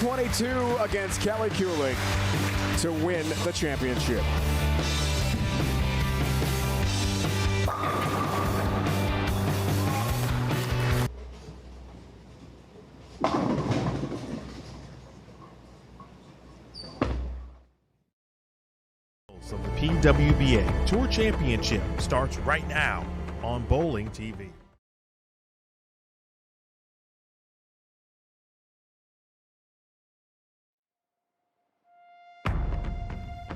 2022 against Kelly Kulik to win the championship. Of the PWBA Tour Championship starts right now on Bowling TV.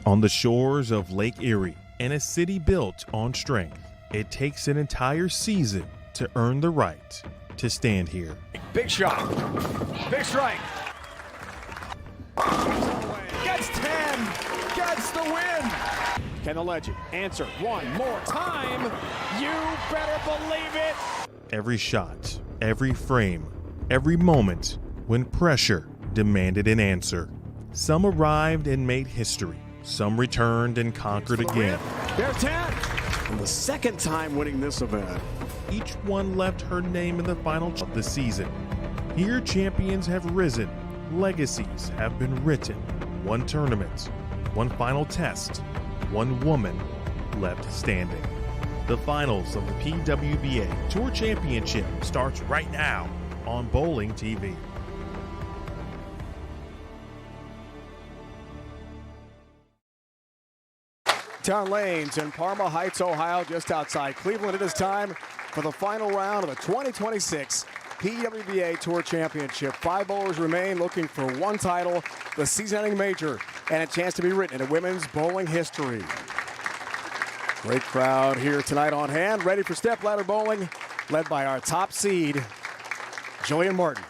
On the shores of Lake Erie, in a city built on strength, it takes an entire season to earn the right to stand here. Big shot. Big strike. Gets 10. Gets the win. Can the legend answer one more time? You better believe it. Every shot, every frame, every moment when pressure demanded an answer. Some arrived and made history. Some returned and conquered again. There's 10. And the second time winning this event. Each one left her name in the final of the season. Here champions have risen. Legacies have been written. One tournament, one final test, one woman left standing. The finals of the PWBA Tour Championship starts right now on Bowling TV. Town Lanes in Parma Heights, Ohio, just outside Cleveland. It is time for the final round of the 2026 PWBA Tour Championship. 5 bowlers remain looking for one title, the season-ending major, and a chance to be written into women's bowling history. Great crowd here tonight on hand, ready for step-ladder bowling, led by our top seed, Jillian Martin.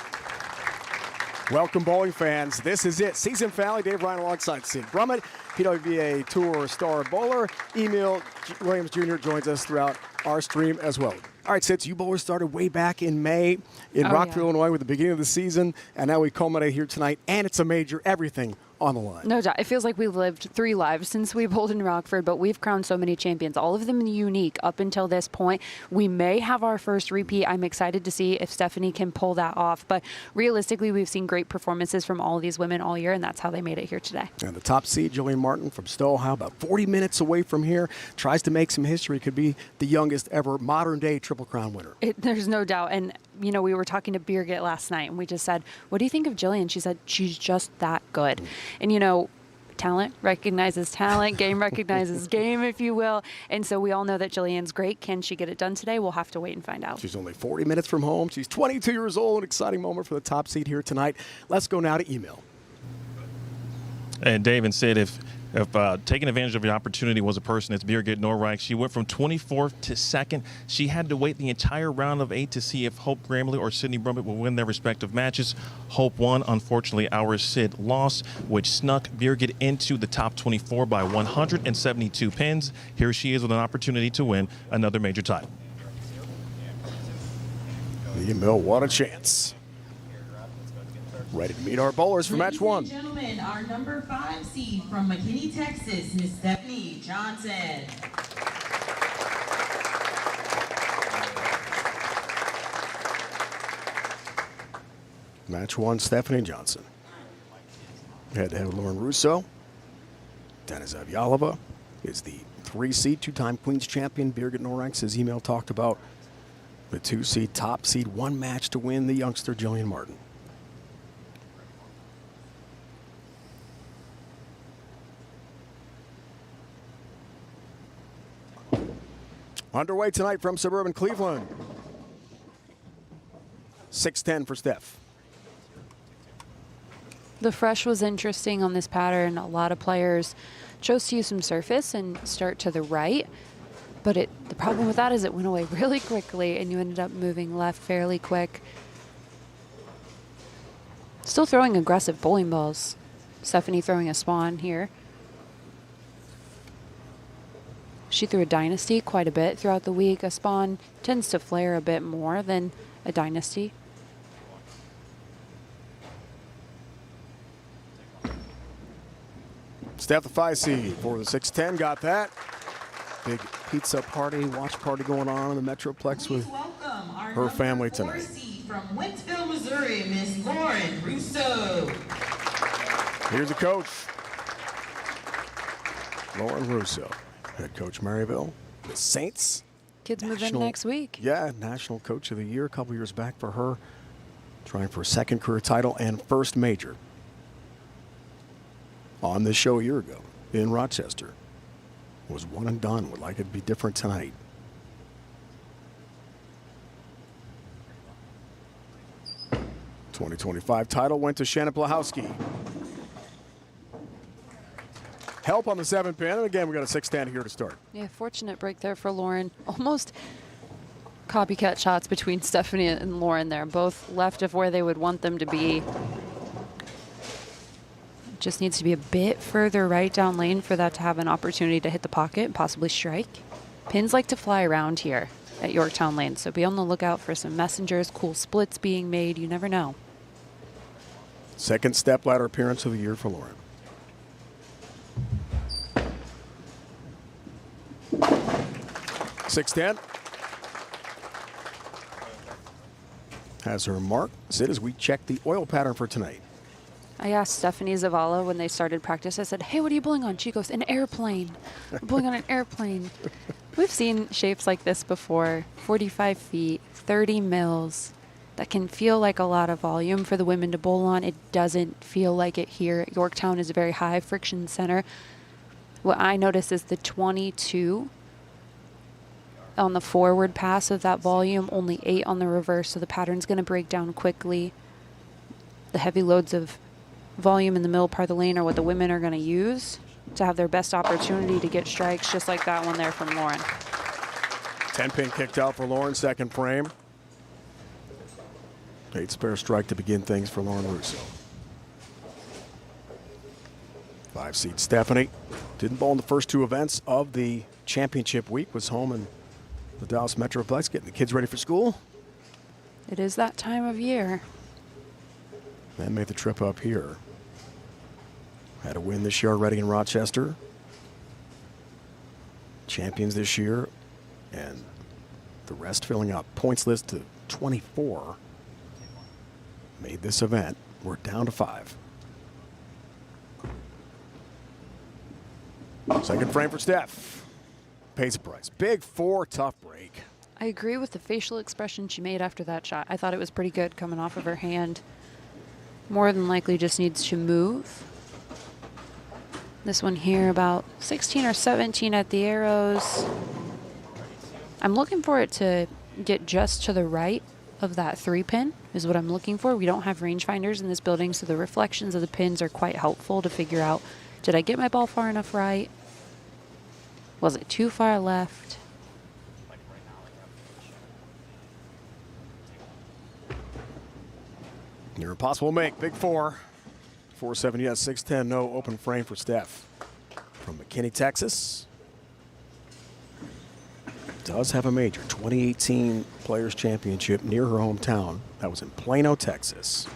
Welcome, bowling fans. This is it. Season finale. Dave Ryan alongside Sid Brummett, PWBA Tour star bowler. Emil Williams Jr. joins us throughout our stream as well. All right, Sid, you bowlers started way back in May in Rockville, Illinois with the beginning of the season, and now we culminate here tonight, and it's a major, everything on the line. No doubt. It feels like we've lived 3 lives since we bowled in Rockford, but we've crowned so many champions, all of them unique up until this point. We may have our first repeat. I'm excited to see if Stephanie can pull that off, but realistically, we've seen great performances from all of these women all year, and that's how they made it here today. And the top seed, Jillian Martin from Stowe, Ohio, about 40 minutes away from here, tries to make some history, could be the youngest ever modern-day Triple Crown winner. There's no doubt. And, you know, we were talking to Birgit last night, and we just said, what do you think of Jillian? She said, she's just that good. And, you know, talent recognizes talent, game recognizes game, if you will. And so we all know that Jillian's great. Can she get it done today? We'll have to wait and find out. She's only 40 minutes from home. She's 22 years old. An exciting moment for the top seed here tonight. Let's go now to Emil. And Dave and Sid, if taking advantage of the opportunity was a person, it's Birgit Norreich. She went from 24th to 2nd. She had to wait the entire round of 8 to see if Hope Gramley or Sydney Brummett will win their respective matches. Hope won. Unfortunately, our Sid lost, which snuck Birgit into the top 24 by 172 pins. Here she is with an opportunity to win another major title. Emil, what a chance. Ready to meet our bowlers for match 1. Ladies and gentlemen, our number 5 seed from McKinney, Texas, Miss Stephanie Johnson. Match 1, Stephanie Johnson. Head-to-head with Lauren Russo. Deniz Avyalova is the 3 seed, 2-time Queens champion. Birgit Norreich, as Emil talked about, the 2 seed, top seed, 1 match to win, the youngster Jillian Martin. Underway tonight from suburban Cleveland. 6-10 for Steph. The fresh was interesting on this pattern. A lot of players chose to use some surface and start to the right. But the problem with that is it went away really quickly, and you ended up moving left fairly quick. Still throwing aggressive bowling balls. Stephanie throwing a spawn here. She threw a dynasty quite a bit throughout the week. A spawn tends to flare a bit more than a dynasty. Steph, the 5 seed for the 6-10, got that. Big pizza party, watch party going on in the Metroplex with her family tonight. From Wentzville, Missouri, Miss Lauren Russo. Here's the coach, Lauren Russo, head coach Maryville, the Saints. Kids move in next week. Yeah, National Coach of the Year a couple years back for her. Trying for a second career title and first major. On this show a year ago in Rochester. Was one and done. Would like it to be different tonight. '25 title went to Shannon Plahowski. Help on the 7-pin. And again, we got a 6-10 here to start. Yeah, fortunate break there for Lauren. Almost copycat shots between Stephanie and Lauren there. Both left of where they would want them to be. Just needs to be a bit further right down lane for that to have an opportunity to hit the pocket and possibly strike. Pins like to fly around here at Yorktown Lane, so be on the lookout for some messengers, cool splits being made. You never know. Second step ladder appearance of the year for Lauren. .610. Has her mark. Sid, as we check the oil pattern for tonight. I asked Stephanie Zavala when they started practice, I said, hey, what are you bowling on? She goes, an airplane. I'm bowling on an airplane. We've seen shapes like this before, 45 feet, 30 mils. That can feel like a lot of volume for the women to bowl on. It doesn't feel like it here. Yorktown is a very high friction center. What I notice is the 22 on the forward pass of that volume, only 8 on the reverse, so the pattern's going to break down quickly. The heavy loads of volume in the middle part of the lane are what the women are going to use to have their best opportunity to get strikes, just like that one there from Lauren. 10-pin kicked out for Lauren, second frame. 8 spare strike to begin things for Lauren Russo. 5-seed Stephanie didn't bowl in the first 2 events of the championship week, was home in the Dallas Metroplex getting the kids ready for school. It is that time of year. Then made the trip up here. Had a win this year already in Rochester. Champions this year. And the rest filling out points list to 24. Made this event. We're down to 5. Second frame for Steph. Pays a price. Big 4, tough break. I agree with the facial expression she made after that shot. I thought it was pretty good coming off of her hand. More than likely just needs to move. This one here about 16 or 17 at the arrows. I'm looking for it to get just to the right of that 3-pin is what I'm looking for. We don't have rangefinders in this building, so the reflections of the pins are quite helpful to figure out, did I get my ball far enough right? Was it too far left? Near impossible make. Big 4. 4-7 yes, 6-10 no. Open frame for Steph. From McKinney, Texas. Does have a major 2018 Players Championship near her hometown. That was in Plano, Texas.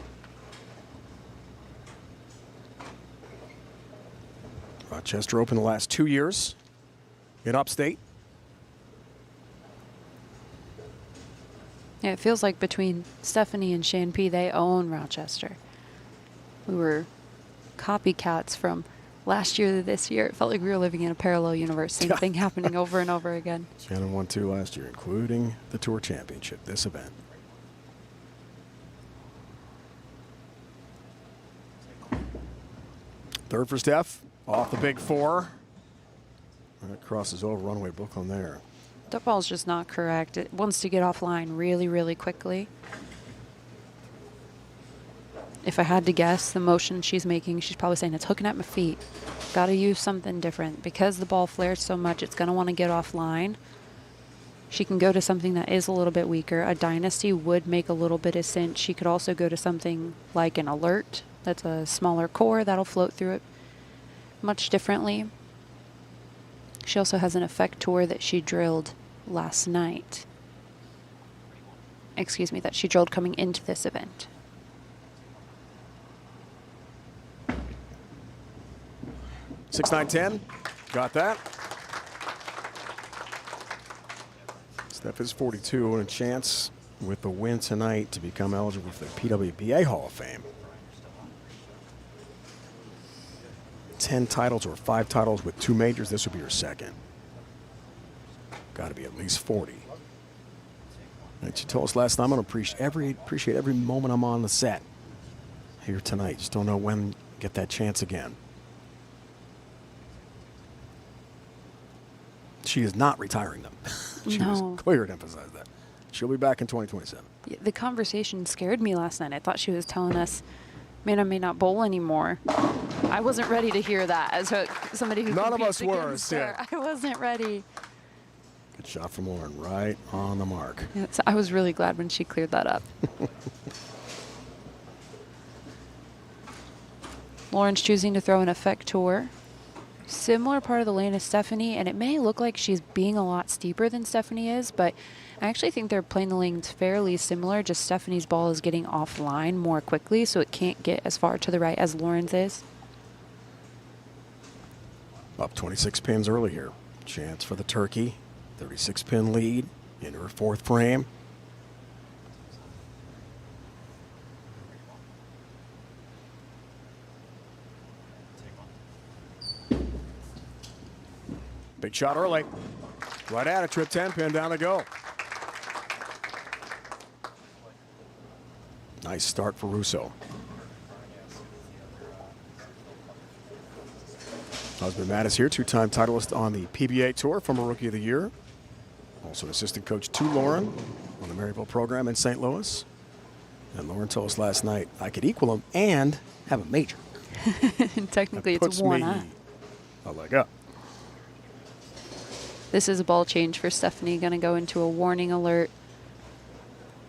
Rochester Open the last 2 years in upstate. Yeah, it feels like between Stephanie and Shan P, they own Rochester. We were copycats from last year to this year. It felt like we were living in a parallel universe. Same thing happening over and over again. Shannon won 2 last year, including the Tour Championship, this event. Third for Steph, off the big 4. That crosses over runway Brooklyn there. That ball's just not correct. It wants to get offline really, really quickly. If I had to guess, the motion she's making, she's probably saying it's hooking at my feet. Got to use something different. Because the ball flares so much, it's going to want to get offline. She can go to something that is a little bit weaker. A Dynasty would make a little bit of sense. She could also go to something like an Alert. That's a smaller core that'll float through it much differently. She also has an Effector that she drilled last night. Excuse me, that she drilled coming into this event. 6-9-10. Got that. Steph is 42 and a chance with the win tonight to become eligible for the PWBA Hall of Fame. 10 titles or 5 titles with 2 majors, this would be her second. Got to be at least 40. And she told us last night, I'm going to appreciate every moment I'm on the set here tonight. Just don't know when get that chance again. She is not retiring them. She was clear to emphasize that. She'll be back in 2027. The conversation scared me last night. I thought she was telling us, man, I may not bowl anymore. I wasn't ready to hear that as somebody who none of us were. Her. Yeah. I wasn't ready. Good shot from Lauren, right on the mark. Yeah, so I was really glad when she cleared that up. Lauren's choosing to throw an effector. Similar part of the lane as Stephanie, and it may look like she's being a lot steeper than Stephanie is, but I actually think they're playing the lanes fairly similar, just Stephanie's ball is getting offline more quickly, so it can't get as far to the right as Lauren's is. Up 26 pins early here. Chance for the turkey. 36-pin lead into her 4th frame. Big shot early. Right at it, trip 10 pin down to go. Nice start for Russo. Husband Matt is here, 2-time titleist on the PBA Tour, former Rookie of the Year. Also an assistant coach to Lauren on the Maryville program in St. Louis. And Lauren told us last night, I could equal him and have a major. Technically, it's one up. A leg up. This is a ball change for Stephanie, going to go into a warning alert.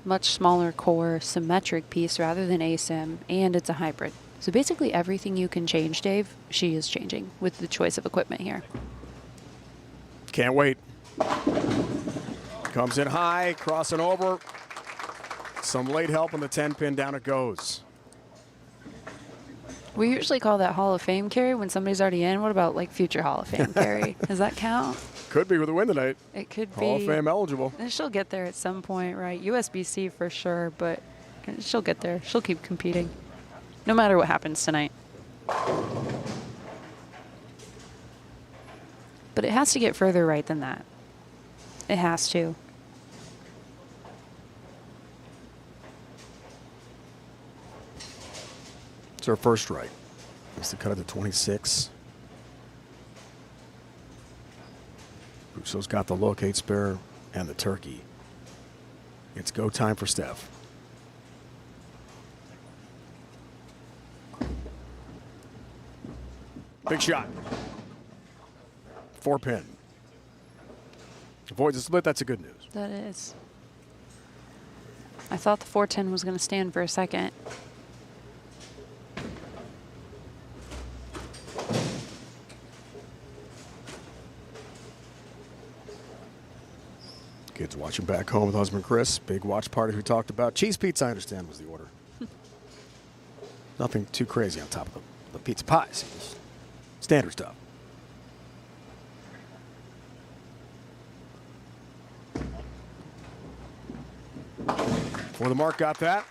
Much smaller core, symmetric piece rather than ASIM, and it's a hybrid. So basically everything you can change, Dave, she is changing with the choice of equipment here. Can't wait. Comes in high, crossing over. Some late help on the 10 pin, down it goes. We usually call that Hall of Fame carry when somebody's already in. What about like future Hall of Fame carry? Does that count? Could be with a win tonight. It could be. Hall of Fame eligible. And she'll get there at some point, right? USBC for sure, but she'll get there. She'll keep competing, no matter what happens tonight. But it has to get further right than that. It has to. It's her first strike. It's the cut of the 26. Russo's got the look, 8 spare, and the turkey. It's go time for Steph. Big shot. 4 pin. Avoids a split, that's a good news. That is. I thought the 410 was going to stand for a second. Kids watching back home with husband Chris. Big watch party we talked about. Cheese pizza, I understand, was the order. Nothing too crazy on top of the pizza pies. Standard stuff. For the mark, got that.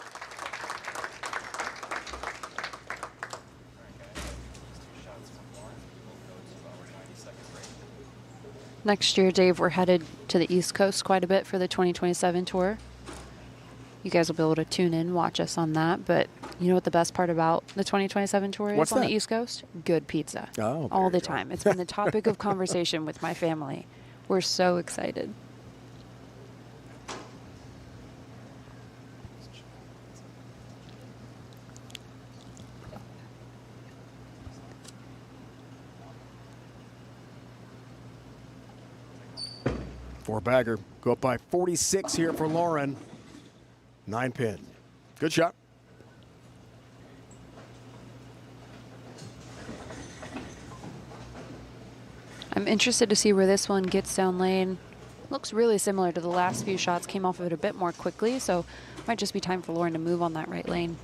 Next year, Dave, we're headed to the East Coast quite a bit for the 2027 tour. You guys will be able to tune in, watch us on that. But you know what the best part about the 2027 tour is on the East Coast? Good pizza. Oh, all the time. It's been the topic of conversation with my family. We're so excited. Four-bagger. Go up by 46 here for Lauren. 9 pin. Good shot. I'm interested to see where this one gets down lane. Looks really similar to the last few shots. Came off of it a bit more quickly, so might just be time for Lauren to move on that right lane.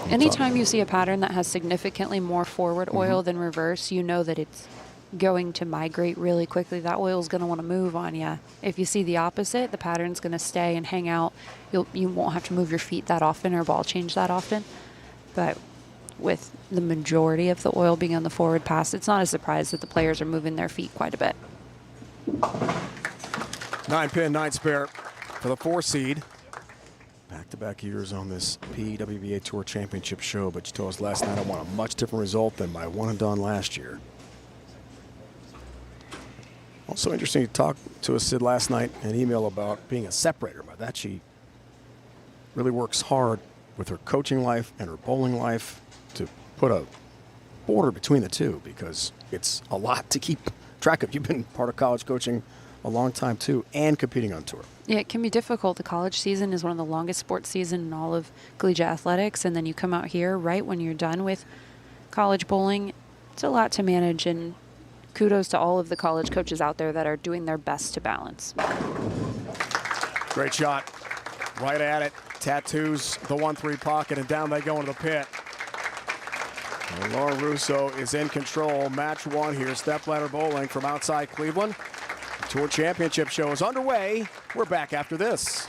Anytime you see a pattern that has significantly more forward oil than reverse, you know that it's going to migrate really quickly. That oil is going to want to move on you. If you see the opposite, the pattern's going to stay and hang out. You won't have to move your feet that often or ball change that often. But with the majority of the oil being on the forward pass, it's not a surprise that the players are moving their feet quite a bit. 9 pin, 9 spare for the 4 seed. Back-to-back years on this PWBA Tour Championship show, but you told us last night I want a much different result than my one and done last year. Also interesting to talk to us, Sid, last night in an email about being a separator. By that, she really works hard with her coaching life and her bowling life to put a border between the two, because it's a lot to keep track of. You've been part of college coaching a long time too, and competing on tour. Yeah, it can be difficult. The college season is one of the longest sports seasons in all of collegiate athletics, and then you come out here right when you're done with college bowling. It's a lot to manage, and kudos to all of the college coaches out there that are doing their best to balance. Great shot. Right at it. Tattoos the 1-3 pocket, and down they go into the pit. And Laura Russo is in control. Match 1 here. Step ladder bowling from outside Cleveland. The Tour Championship show is underway. We're back after this.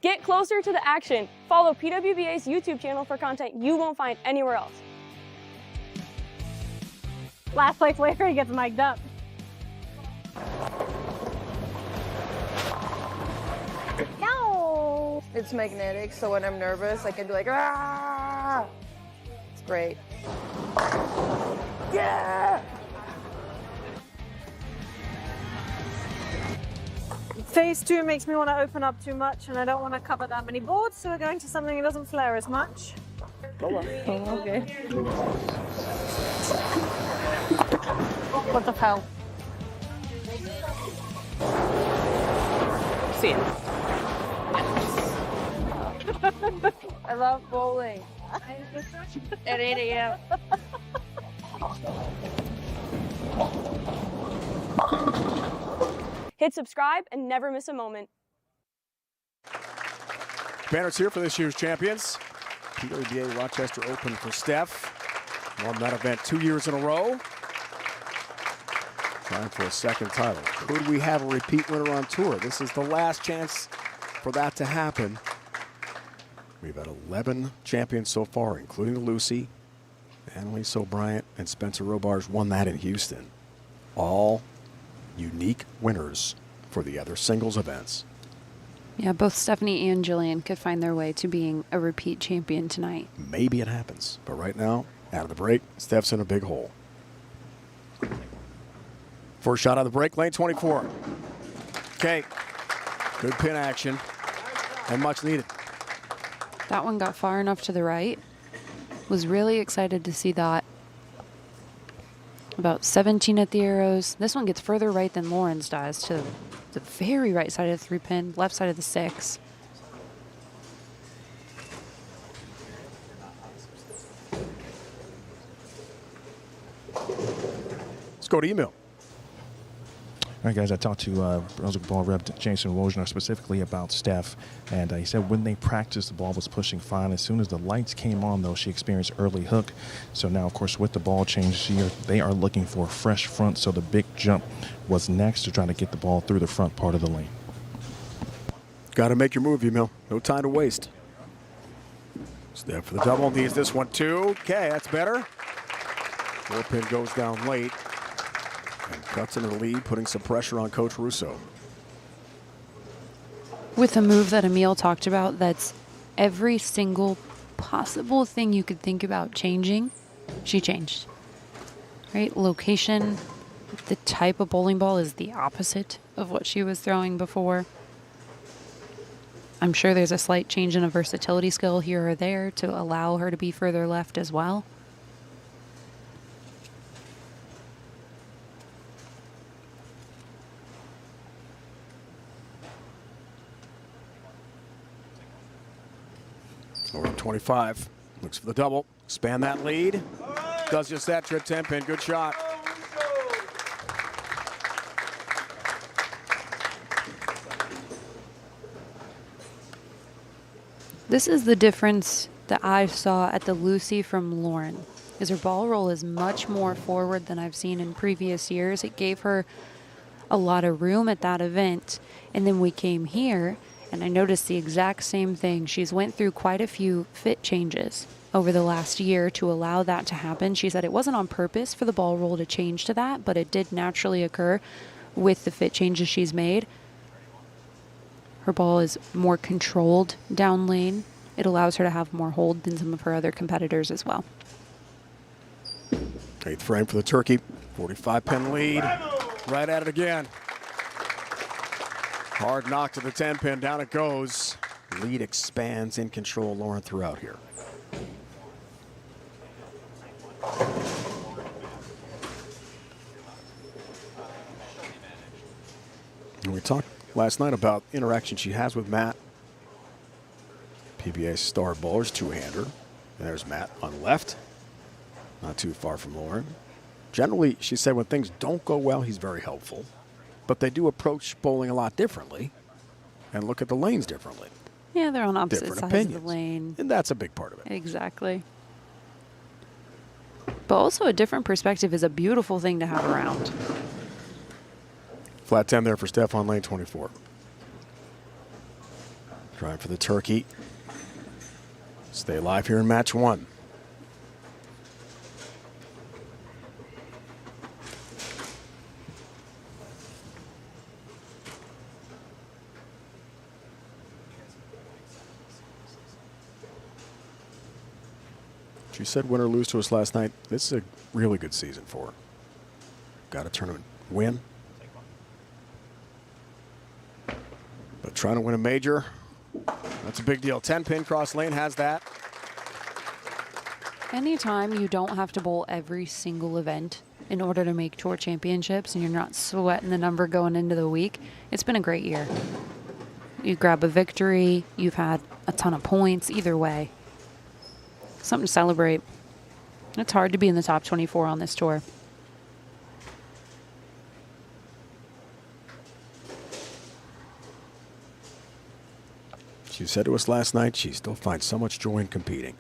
Get closer to the action. Follow PWBA's YouTube channel for content you won't find anywhere else. Last place Larry gets mic'd up. No! It's magnetic, so when I'm nervous, I can be like, ah! It's great. Yeah! Phase 2 makes me want to open up too much, and I don't want to cover that many boards, so we're going to something that doesn't flare as much. Oh, okay. What the hell? See it. I love bowling. At 8 a.m. Hit subscribe and never miss a moment. Banners here for this year's champions. PWBA Rochester Open for Steph. Won that event 2 years in a row. Trying for a second title. Could we have a repeat winner on tour? This is the last chance for that to happen. We've had 11 champions so far, including Lucy, Annalise O'Brien, and Spencer Robarge won that in Houston. All unique winners for the other singles events. Yeah, both Stephanie and Jillian could find their way to being a repeat champion tonight. Maybe it happens, but right now, out of the break, Steph's in a big hole. First shot out of the break, lane 24. Okay, good pin action, and much needed. That one got far enough to the right. Was really excited to see that. About 17 at the arrows. This one gets further right than Lauren's does, to the very right side of the 3-pin, left side of the 6. Let's go to email. All right, guys, I talked to Brunswick Ball Rep Jason Wojnar specifically about Steph, and he said when they practiced, the ball was pushing fine. As soon as the lights came on, though, she experienced early hook. So now, of course, with the ball change, they are looking for a fresh front, so the big jump was next to try to get the ball through the front part of the lane. Got to make your move, Emil. No time to waste. Steph for the double. Needs this one, too. Okay, that's better. 4-pin goes down late. And cuts into the lead, putting some pressure on Coach Russo. With a move that Emil talked about, that's every single possible thing you could think about changing, she changed. Right? Location, the type of bowling ball is the opposite of what she was throwing before. I'm sure there's a slight change in a versatility skill here or there to allow her to be further left as well. Lauren 25. Looks for the double. Expand that lead. Does just that. Trip 10 pin. Good shot. This is the difference that I saw at the Lucy from Lauren. Is her ball roll is much more forward than I've seen in previous years. It gave her a lot of room at that event. And then we came here and I noticed the exact same thing. She's went through quite a few fit changes over the last year to allow that to happen. She said it wasn't on purpose for the ball roll to change to that, but it did naturally occur with the fit changes she's made. Her ball is more controlled down lane. It allows her to have more hold than some of her other competitors as well. 8th frame for the Turkey. 45 pin lead. Right at it again. Hard knock to the 10 pin. Down it goes. Lead expands. In control, Lauren throughout here. And we talked last night about interaction she has with Matt. PBA star bowlers, two-hander. And there's Matt on left. Not too far from Lauren. Generally, she said when things don't go well, he's very helpful. But they do approach bowling a lot differently and look at the lanes differently. Yeah, they're on opposite Different sides opinions. of the lane. And that's a big part of it. Exactly. But also a different perspective is a beautiful thing to have around. Flat 10 there for Steph on lane 24. Trying for the Turkey. Stay alive here in match 1. She said win or lose to us last night. This is a really good season for her. Got a tournament win. But trying to win a major, that's a big deal. 10 pin cross lane has that. Anytime you don't have to bowl every single event in order to make tour championships and you're not sweating the number going into the week, it's been a great year. You grab a victory, you've had a ton of points, either way. Something to celebrate. It's hard to be in the top 24 on this tour. She said to us last night she still finds so much joy in competing.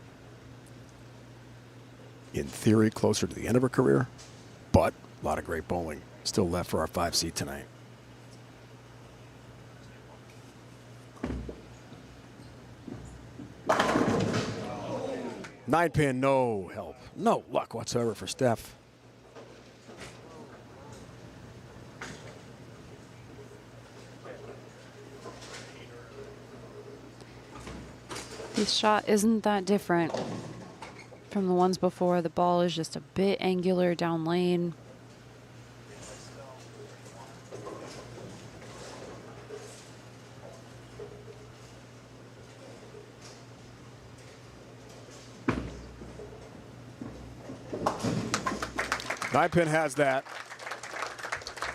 In theory, closer to the end of her career, but a lot of great bowling still left for our 5 seed tonight. Nine pin, no help. No luck whatsoever for Steph. This shot isn't that different from the ones before. The ball is just a bit angular down lane. Nine pin has that,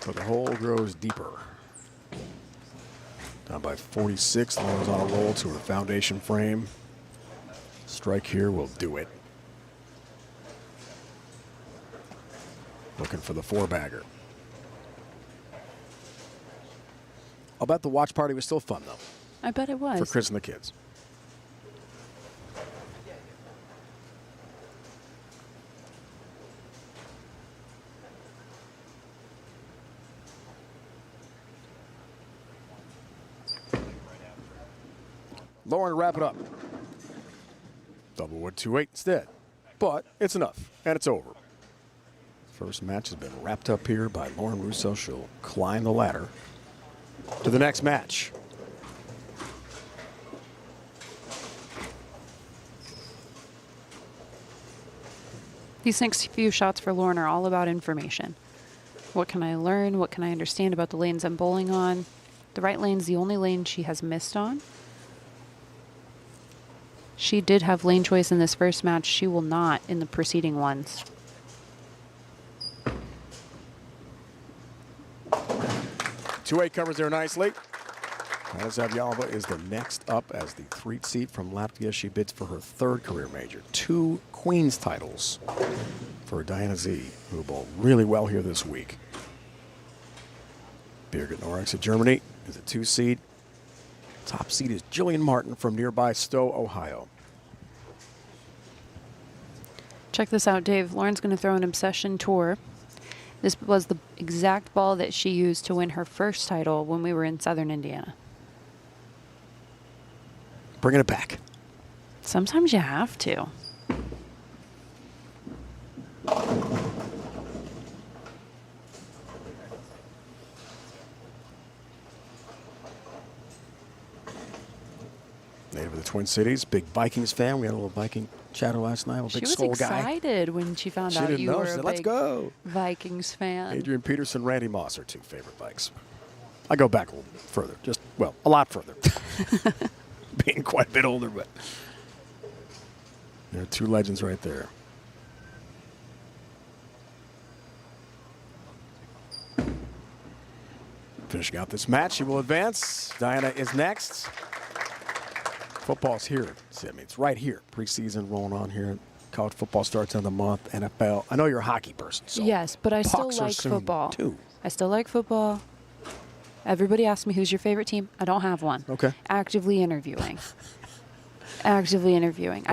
but the hole grows deeper. Down by 46, Lauren's on a roll to her foundation frame. Strike here will do it. Looking for the 4-bagger. I'll bet the watch party was still fun, though, I bet it was. for Chris and the kids. Lauren to wrap it up. Double wood 2-8 instead. But it's enough, and it's over. First match has been wrapped up here by Lauren Russo. She'll climb the ladder to the next match. These next few shots for Lauren are all about information. What can I learn? What can I understand about the lanes I'm bowling on? The right lane's the only lane she has missed on. She did have lane choice in this first match. She will not in the preceding ones. Two-8 covers there nicely. Diana Zavjalova is the next up as the 3rd seed from Latvia. She bids for her 3rd career major. 2 Queens titles for Diana Z, who bowled really well here this week. Birgit Norix of Germany is a 2 seed. Top seed is Jillian Martin from nearby Stowe, Ohio. Check this out, Dave. Lauren's going to throw an Obsession tour. This was the exact ball that she used to win her first title when we were in Southern Indiana. Bringing it back. Sometimes you have to. Native of the Twin Cities, big Vikings fan. We had a little Viking chatter last night. She Big was Skull guy. excited when she found She out didn't you know. were She a said, "Let's big go." Vikings fan. Adrian Peterson, Randy Moss are 2 favorite Vikes. I go back a little further, just, well, a lot further. Being quite a bit older, but there are 2 legends right there. Finishing out this match, she will advance. Diana is next. Football's here. I mean, it's right here. Preseason rolling on here. College football starts in the month. NFL. I know you're a hockey person. So yes, but I still pucks are like soon, football. too. I still like football. Everybody asks me who's your favorite team. I don't have one. Okay. Actively interviewing. Actively interviewing.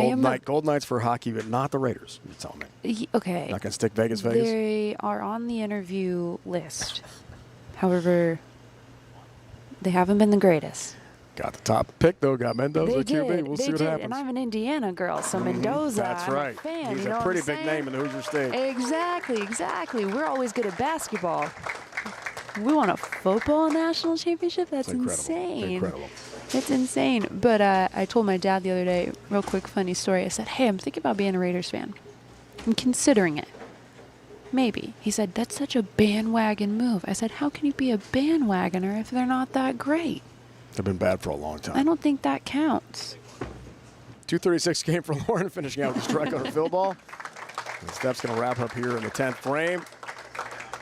Gold Knights for hockey, but not the Raiders. You tell me. Okay. Not gonna stick Vegas. They are on the interview list. However, they haven't been the greatest. Got the top pick though. Got Mendoza They QB. did. We'll they see what did. happens. And I'm an Indiana girl, so Mendoza. That's I'm right. a fan. He's you know a pretty what I'm big saying? name in the Hoosier State. Exactly. We're always good at basketball. We won a football national championship? That's insane. Incredible. It's insane. But I told my dad the other day, real quick funny story. I said, hey, I'm thinking about being a Raiders fan. I'm considering it. Maybe. He said, that's such a bandwagon move. I said, how can you be a bandwagoner if they're not that great? They've been bad for a long time. I don't think that counts. 2:36 game for Lauren, finishing out with a strike on her field ball. And Steph's going to wrap up here in the 10th frame.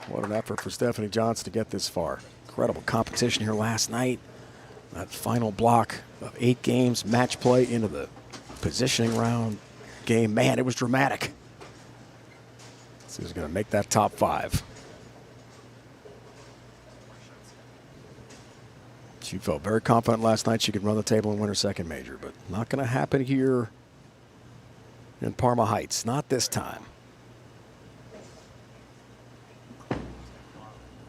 What an effort for Stephanie Johnson to get this far. Incredible competition here last night. That final block of 8 games, match play into the positioning round game. Man, it was dramatic. So who's going to make that top 5? She felt very confident last night she could run the table and win her 2nd major, but not going to happen here in Parma Heights. Not this time.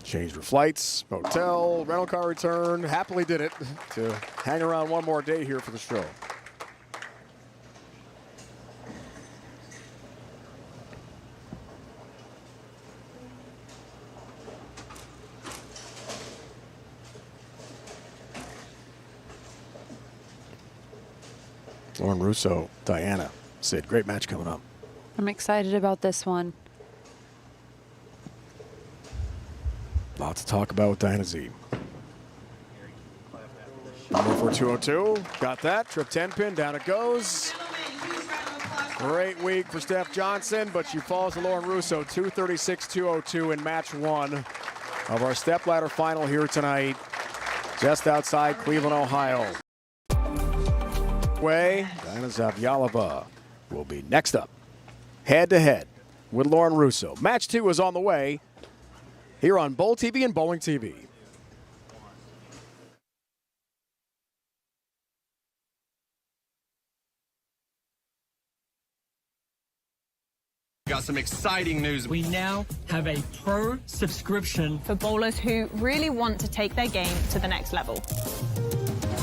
Changed her flights, hotel, rental car return. Happily did it to hang around one more day here for the show. Lauren Russo, Diana said, great match coming up. I'm excited about this one. Lots to talk about with Diana Z. Number for 202. Got that. Trip 10 pin. Down it goes. Great week for Steph Johnson, but she falls to Lauren Russo. 236-202 in match 1 of our stepladder final here tonight, just outside Cleveland, Ohio. Diana Zavjalova will be next up, head-to-head with Lauren Russo. Match 2 is on the way here on Bowl TV and Bowling TV. Got some exciting news. We now have a pro subscription for bowlers who really want to take their game to the next level.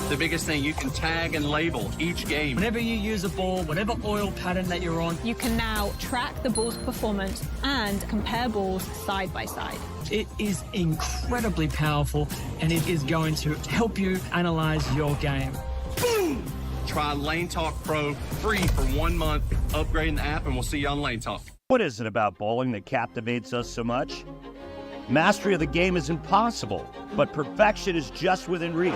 The biggest thing, you can tag and label each game. Whenever you use a ball, whatever oil pattern that you're on, you can now track the ball's performance and compare balls side by side. It is incredibly powerful, and it is going to help you analyze your game. Boom! Try Lane Talk Pro free for 1 month. Upgrading the app, and we'll see you on Lane Talk. What is it about bowling that captivates us so much? Mastery of the game is impossible, but perfection is just within reach.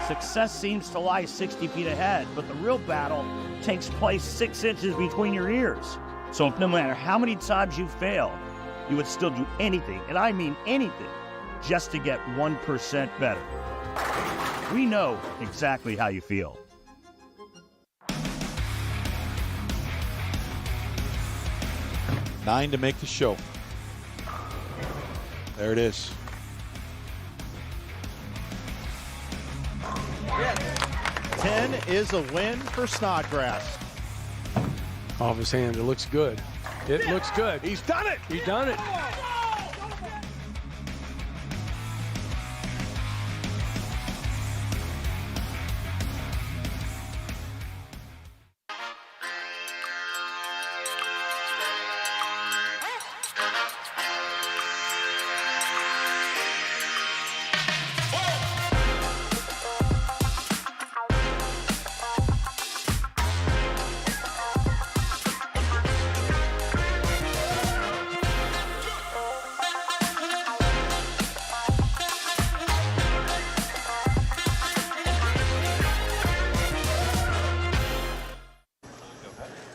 Success seems to lie 60 feet ahead, but the real battle takes place 6 inches between your ears. So if no matter how many times you fail, you would still do anything, and I mean anything, just to get 1% better. We know exactly how you feel. Nine to make the show. There it is. 10 is a win for Snodgrass. Off his hand, it looks good. It looks good. He's done it. He's done it.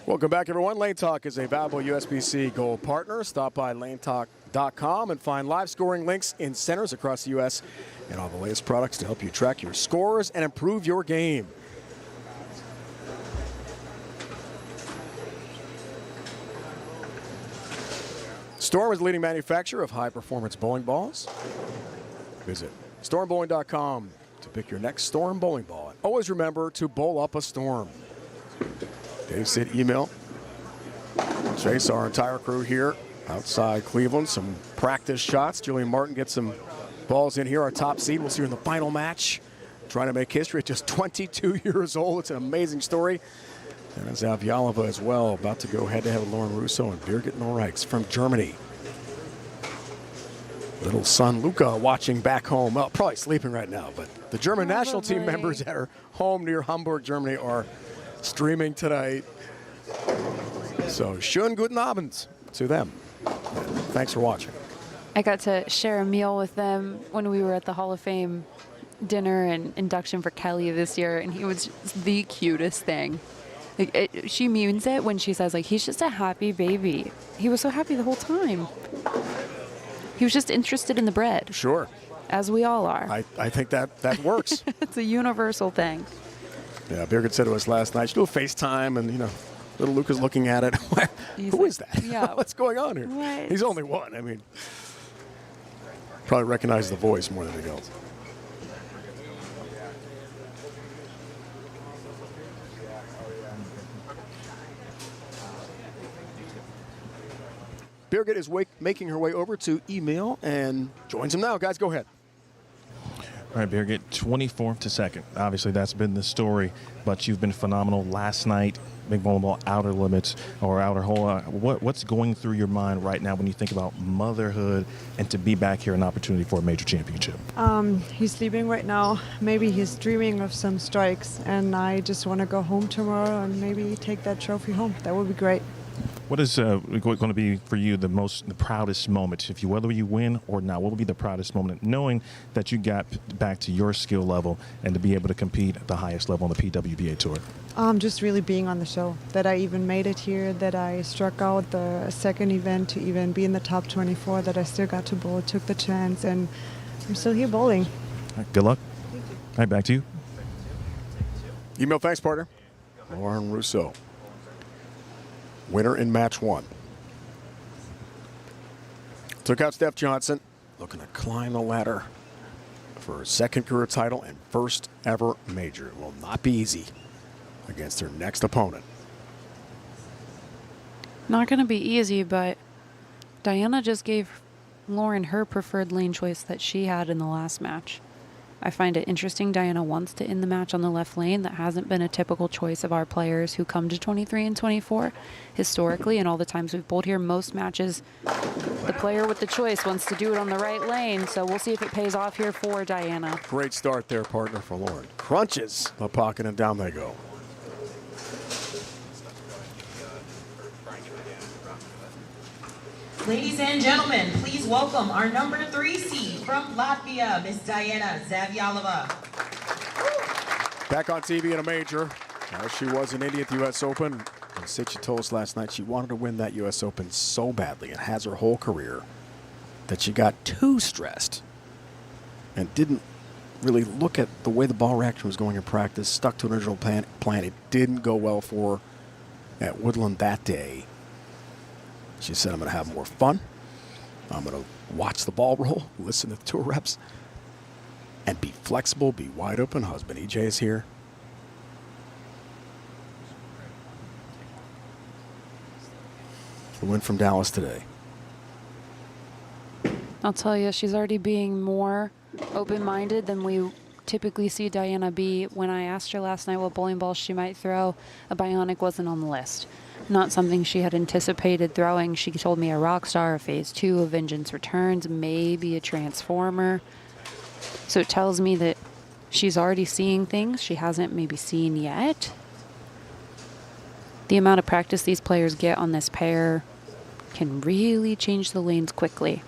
Welcome back, everyone. Lane Talk is a valuable USBC Gold partner. Stop by lanetalk.com and find live scoring links in centers across the U.S. and all the latest products to help you track your scores and improve your game. Storm is the leading manufacturer of high-performance bowling balls. Visit stormbowling.com to pick your next Storm bowling ball. And always remember to bowl up a storm. Dave said email. Chase, our entire crew here outside Cleveland. Some practice shots. Julian Martin gets some balls in here. Our top seed. We'll see her in the final match. Trying to make history at just 22 years old. It's an amazing story. And Zavyalova as well. About to go head-to-head with Lauren Russo and Birgit Norreichs from Germany. Little son Luca watching back home. Well, probably sleeping right now. But the German national team members that are home near Hamburg, Germany are streaming tonight. So, schönen guten Abend to them. Thanks for watching. I got to share a meal with them when we were at the Hall of Fame dinner and induction for Kelly this year, and he was just the cutest thing. Like, she means it when she says, like, he's just a happy baby. He was so happy the whole time. He was just interested in the bread. Sure. As we all are. I think that works. It's a universal thing. Yeah, Birgit said to us last night, she'll do a FaceTime, and, little Luca's looking at it. Who is that? Yeah. What's going on here? What? He's only one. I mean, probably recognizes the voice more than anything else. Birgit is making her way over to email and joins him now. Guys, go ahead. All right, Birgit, 24th to 2nd. Obviously, that's been the story, but you've been phenomenal last night. Big volleyball outer limits or outer hole. What's going through your mind right now when you think about motherhood and to be back here, an opportunity for a major championship? He's sleeping right now. Maybe he's dreaming of some strikes, and I just want to go home tomorrow and maybe take that trophy home. That would be great. What is going to be for you the proudest moment, whether you win or not? What would be the proudest moment, knowing that you got back to your skill level and to be able to compete at the highest level on the PWBA tour? Just really being on the show, that I even made it here, that I struck out the second event to even be in the top 24, that I still got to bowl, took the chance, and I'm still here bowling. All right, good luck. Thank you. All right, back to you. Email thanks, partner. Lauren Russo. Winner in match one. Took out Steph Johnson, looking to climb the ladder for her second career title and first ever major. It will not be easy against her next opponent. Not going to be easy, but Diana just gave Lauren her preferred lane choice that she had in the last match. I find it interesting Diana wants to end the match on the left lane. That hasn't been a typical choice of our players who come to 23 and 24 historically, and all the times we've bowled here, most matches the player with the choice wants to do it on the right lane, so we'll see if it pays off here for Diana. Great start there, partner, for Lauren. Crunches the pocket and down they go. Ladies and gentlemen, please welcome our number 3 seed from Latvia, Miss Diana Zavyalova. Back on TV in a major, as she was in India at the U.S. Open. She said she told us last night she wanted to win that U.S. Open so badly and has her whole career that she got too stressed and didn't really look at the way the ball reaction was going in practice, stuck to an original plan. It didn't go well for her at Woodland that day. She said, I'm going to have more fun. I'm going to watch the ball roll, listen to the tour reps, and be flexible, be wide open. Husband EJ is here. The win from Dallas today. I'll tell you, she's already being more open-minded than we typically see Diana be. When I asked her last night what bowling balls she might throw, a Bionic wasn't on the list. Not something she had anticipated throwing. She told me a Rockstar, a Phase 2, a Vengeance Returns, maybe a Transformer. So it tells me that she's already seeing things she hasn't maybe seen yet. The amount of practice these players get on this pair can really change the lanes quickly.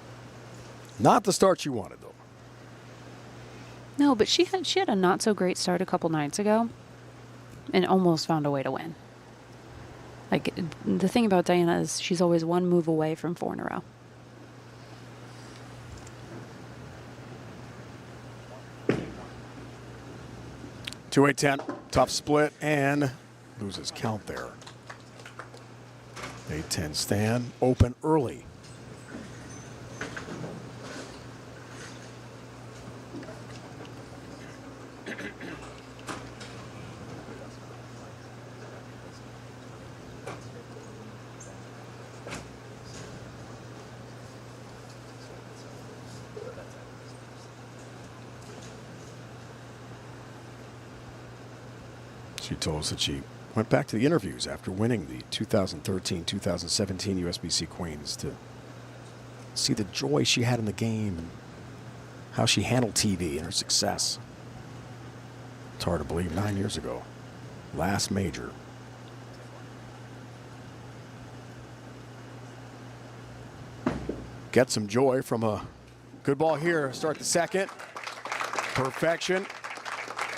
Not the start you wanted, though. No, but she had a not so great start a couple nights ago and almost found a way to win. Like, the thing about Diana is she's always one move away from 4 in a row. Two 8-10, tough split, and loses count there. 8-10 stand, open early. She told us that she went back to the interviews after winning the 2013-2017 USBC Queens to see the joy she had in the game and how she handled TV and her success. It's hard to believe 9 years ago. Last major. Get some joy from a good ball here. Start the second. Perfection.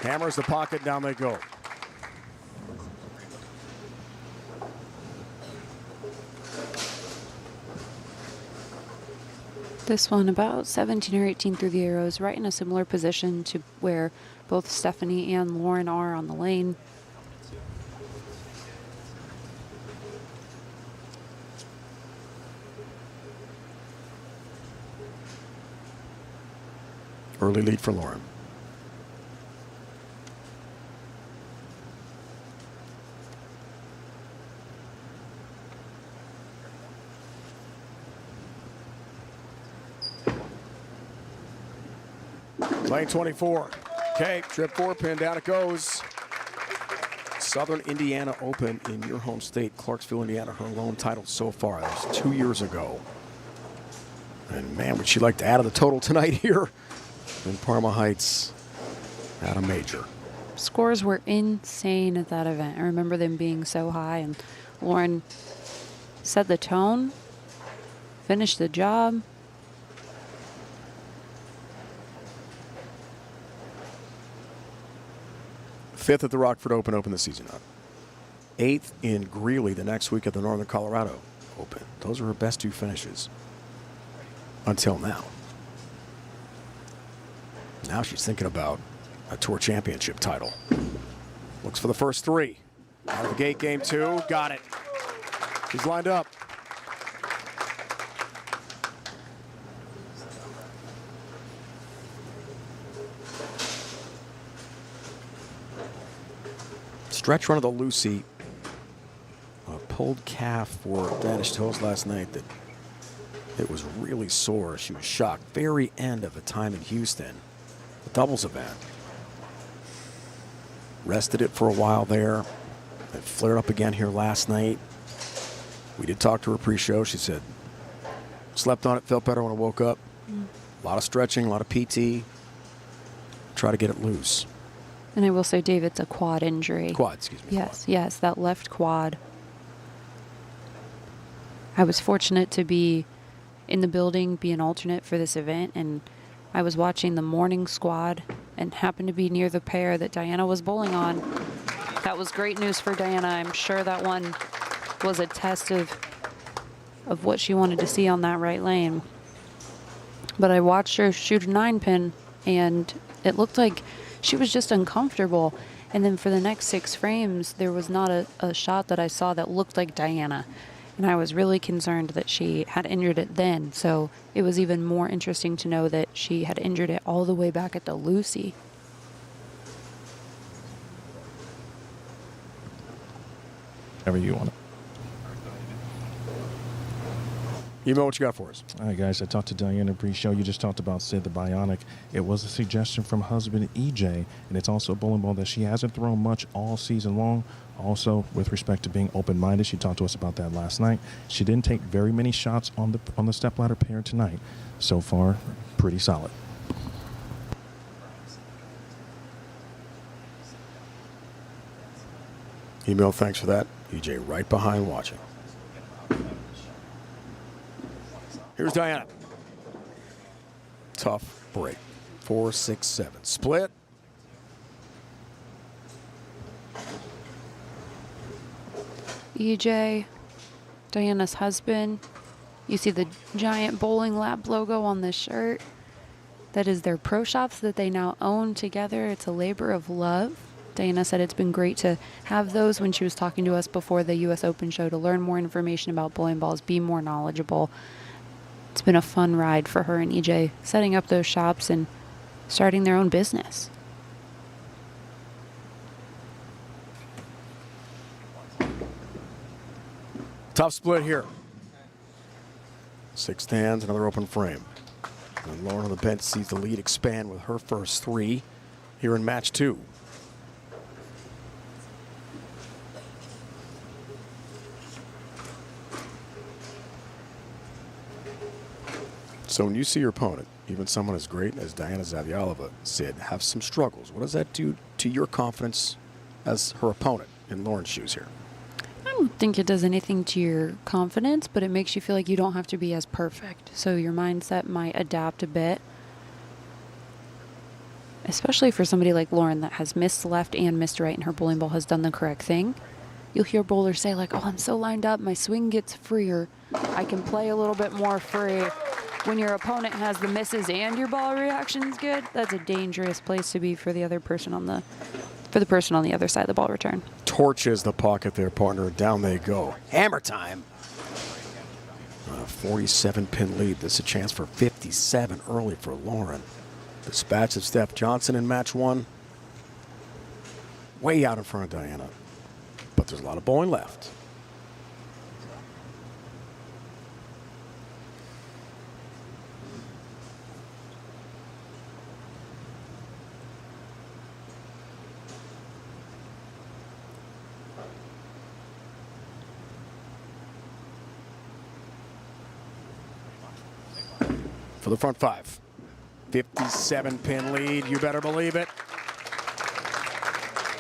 Hammers the pocket, down they go. This one about 17 or 18 through the arrows, right in a similar position to where both Stephanie and Lauren are on the lane. Early lead for Lauren. Lane 24. Okay, trip 4 pin, down it goes. Southern Indiana Open in your home state, Clarksville, Indiana, her lone title so far. That was 2 years ago. And man, would she like to add to the total tonight here in Parma Heights at a major. Scores were insane at that event. I remember them being so high, and Lauren set the tone, finished the job. Fifth at the Rockford Open the season up. 8th in Greeley the next week at the Northern Colorado Open. Those are her best 2 finishes until now. Now she's thinking about a tour championship title. Looks for the first 3. Out of the gate, game 2. Got it. She's lined up. Stretch run of the Lucy. A pulled calf for Danish Toes last night that it was really sore. She was shocked. Very end of a time in Houston. The doubles event. Rested it for a while there. It flared up again here last night. We did talk to her pre-show. She said, slept on it, felt better when I woke up. A lot of stretching, a lot of PT. Try to get it loose. And I will say, Dave, it's a quad injury. Quad, excuse me. Yes, quad. Yes, that left quad. I was fortunate to be in the building, be an alternate for this event, and I was watching the morning squad and happened to be near the pair that Diana was bowling on. That was great news for Diana. I'm sure that one was a test of what she wanted to see on that right lane. But I watched her shoot a 9-pin, and it looked like she was just uncomfortable. And then for the next 6 frames, there was not a shot that I saw that looked like Diana. And I was really concerned that she had injured it then. So it was even more interesting to know that she had injured it all the way back at the Lucy. Whatever you want. You know what you got for us? All right, guys. I talked to Diana pre-show. You just talked about Sid the Bionic. It was a suggestion from husband EJ, and it's also a bowling ball that she hasn't thrown much all season long. Also, with respect to being open-minded, she talked to us about that last night. She didn't take very many shots on the stepladder pair tonight. So far, pretty solid. Email, thanks for that. EJ right behind watching. Here's Diana. Tough break. 4, 6, 7. Split. EJ, Diana's husband. You see the giant Bowling Lab logo on this shirt. That is their pro shops that they now own together. It's a labor of love. Diana said it's been great to have those when she was talking to us before the U.S. Open show to learn more information about bowling balls, be more knowledgeable. It's been a fun ride for her and EJ, setting up those shops and starting their own business. Tough split here. 6 stands, another open frame. And Lauren on the bench sees the lead expand with her first 3 here in match 2. So when you see your opponent, even someone as great as Diana Zavialova, Sid, have some struggles, what does that do to your confidence as her opponent in Lauren's shoes here? I don't think it does anything to your confidence, but it makes you feel like you don't have to be as perfect. So your mindset might adapt a bit. Especially for somebody like Lauren that has missed left and missed right and her bowling ball has done the correct thing. You'll hear bowlers say like, oh, I'm so lined up, my swing gets freer. I can play a little bit more free. When your opponent has the misses and your ball reaction's good, that's a dangerous place to be for the other person on the other side of the ball return. Torches the pocket there, partner. Down they go. Hammer time. A 47-pin lead. This is a chance for 57 early for Lauren. Dispatch of Steph Johnson in match 1. Way out in front of Diana. But there's a lot of bowling left. For the front 5. 57-pin lead, you better believe it.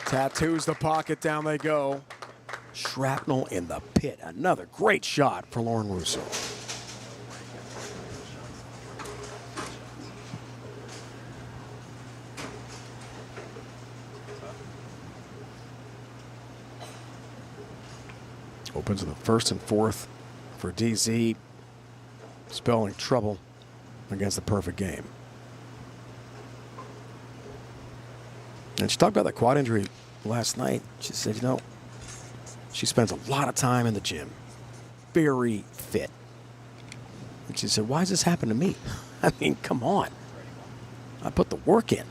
Tattoos the pocket, down they go. Shrapnel in the pit. Another great shot for Lauren Russo. Opens in the 1st and 4th for DZ. Spelling trouble against the perfect game. And she talked about that quad injury last night. She said, you know, she spends a lot of time in the gym. Very fit. And she said, why does this happen to me? I mean, come on. I put the work in.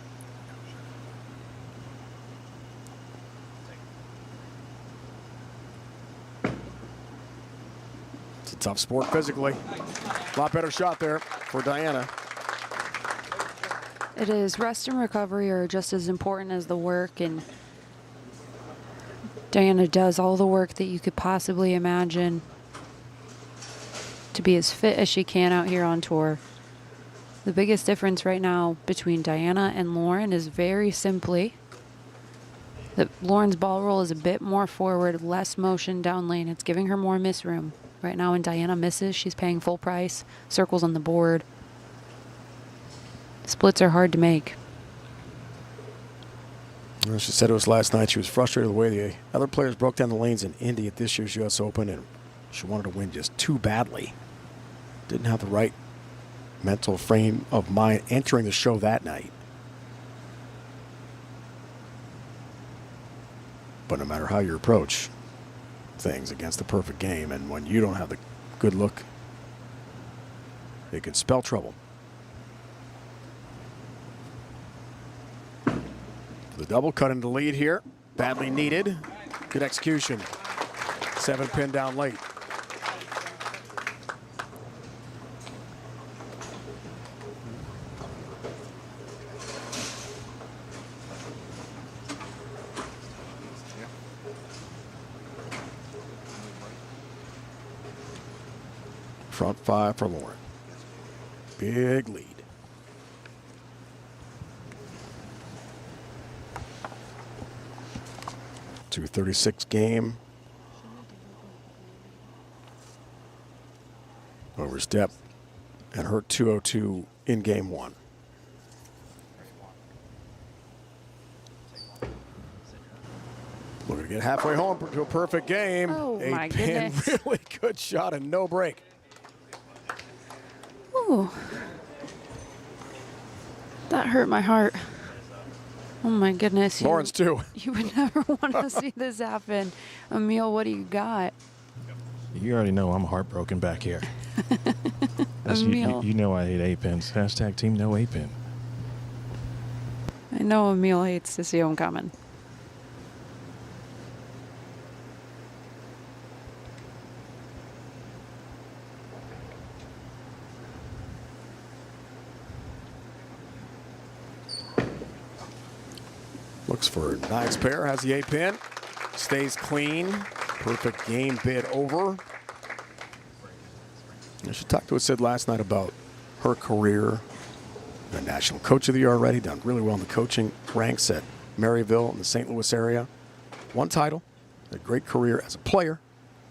It's a tough sport physically. A lot better shot there for Diana. It is. Rest and recovery are just as important as the work, and Diana does all the work that you could possibly imagine to be as fit as she can out here on tour. The biggest difference right now between Diana and Lauren is very simply that Lauren's ball roll is a bit more forward, less motion down lane. It's giving her more miss room. Right now when Diana misses, she's paying full price, circles on the board. Splits are hard to make. Well, she said to us last night she was frustrated with the way the other players broke down the lanes in Indy at this year's U.S. Open, and she wanted to win just too badly. Didn't have the right mental frame of mind entering the show that night. But no matter how you approach things against the perfect game, and when you don't have the good look, it can spell trouble. The double cut into the lead here. Badly needed. Good execution. 7-pin down late. Front 5 for Lauren. Big lead. .236 game. Overstep and hurt .202 in game 1. Looking to get halfway home to a perfect game. Oh, my 8-pin, goodness. really good shot and no break. Ooh. That hurt my heart. Oh my goodness. Lawrence too. You would never want to see this happen. Emil, what do you got? You already know I'm heartbroken back here. Emil. You know I hate 8-pins. Hashtag team no 8-pin. I know Emil hates to see him coming. Looks for a nice pair, has the 8-pin. Stays clean. Perfect game bid over. She talked to us, said last night about her career. The National Coach of the Year already, done really well in the coaching ranks at Maryville in the St. Louis area. One title, a great career as a player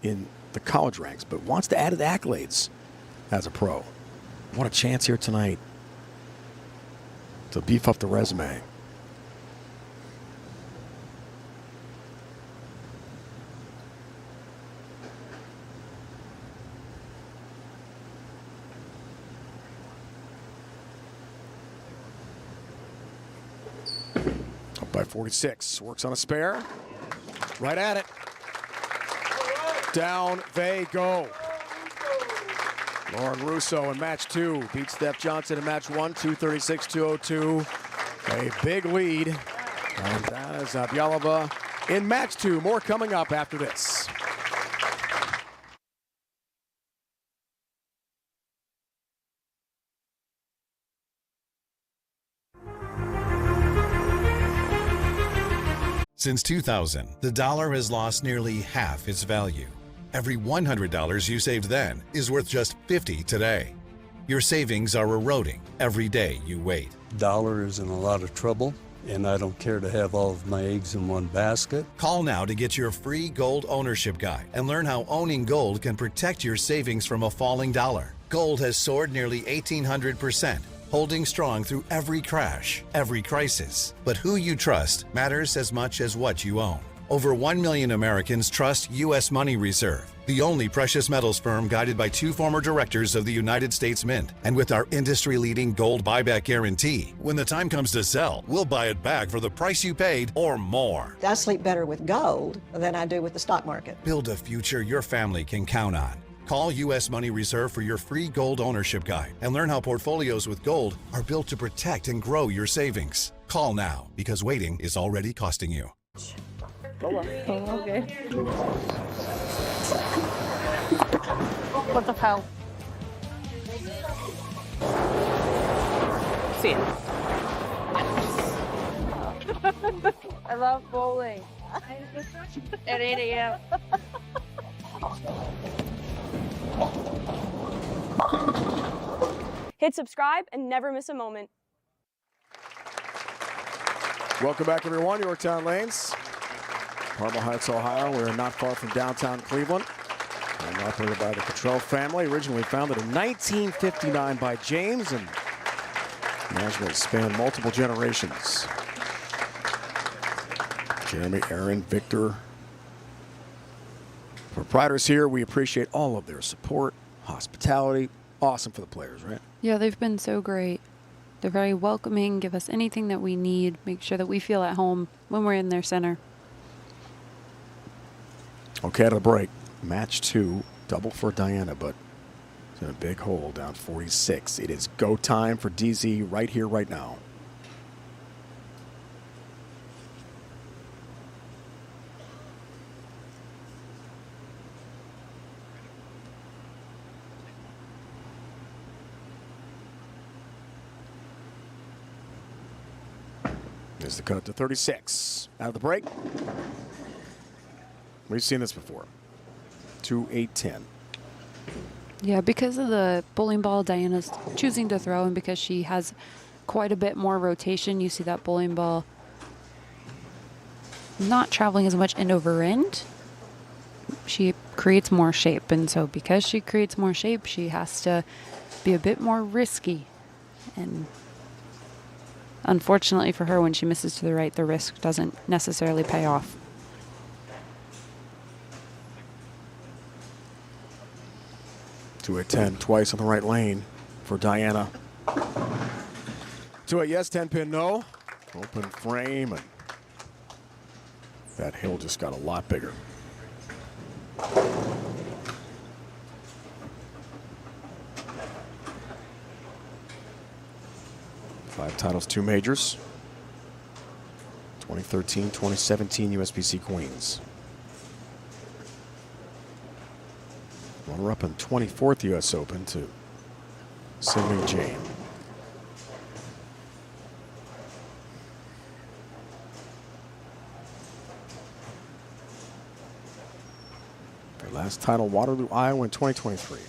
in the college ranks, but wants to add the accolades as a pro. What a chance here tonight to beef up the resume. By 46, works on a spare, right at it. Down they go. Lauren Russo in match 2 beats Steph Johnson in match 1, 236-202. A big lead. And that is Bialova in match 2. More coming up after this. Since 2000, the dollar has lost nearly half its value. Every $100 you saved then is worth just $50 today. Your savings are eroding every day you wait. Dollar is in a lot of trouble, and I don't care to have all of my eggs in one basket. Call now to get your free gold ownership guide and learn how owning gold can protect your savings from a falling dollar. Gold has soared nearly 1,800%. Holding strong through every crash, every crisis. But who you trust matters as much as what you own. Over 1 million Americans trust U.S. Money Reserve, the only precious metals firm guided by 2 former directors of the United States Mint. And with our industry-leading gold buyback guarantee, when the time comes to sell, we'll buy it back for the price you paid or more. I sleep better with gold than I do with the stock market. Build a future your family can count on. Call U.S. Money Reserve for your free gold ownership guide and learn how portfolios with gold are built to protect and grow your savings. Call now, because waiting is already costing you. Oh, okay. What the hell? See it. I love bowling. At 8 a.m. Hit subscribe and never miss a moment. Welcome back, everyone. Yorktown Lanes, Parma Heights, Ohio. We're not far from downtown Cleveland. And operated by the Cottrell family, originally founded in 1959 by James, and management spanned multiple generations. Jeremy, Aaron, Victor. Proprietors here, we appreciate all of their support, hospitality. Awesome for the players, right? Yeah, they've been so great. They're very welcoming, give us anything that we need, make sure that we feel at home when we're in their center. Okay, out of the break. Match 2, double for Diana, but it's in a big hole, down 46. It is go time for DZ right here, right now. There's the cut to 36. Out of the break. We've seen this before. 2-8-10. Yeah, because of the bowling ball Diana's choosing to throw and because she has quite a bit more rotation, you see that bowling ball not traveling as much end over end. She creates more shape, and so because she creates more shape, she has to be a bit more risky. And unfortunately for her, when she misses to the right, the risk doesn't necessarily pay off. To a 10 twice on the right lane for Diana. To a yes, 10 pin no. Open frame, and that hill just got a lot bigger. Five titles, 2 majors. 2013, 2017 USBC Queens. Runner-up in 24th U.S. Open to Sydney Jane. Their last title, Waterloo, Iowa in 2023.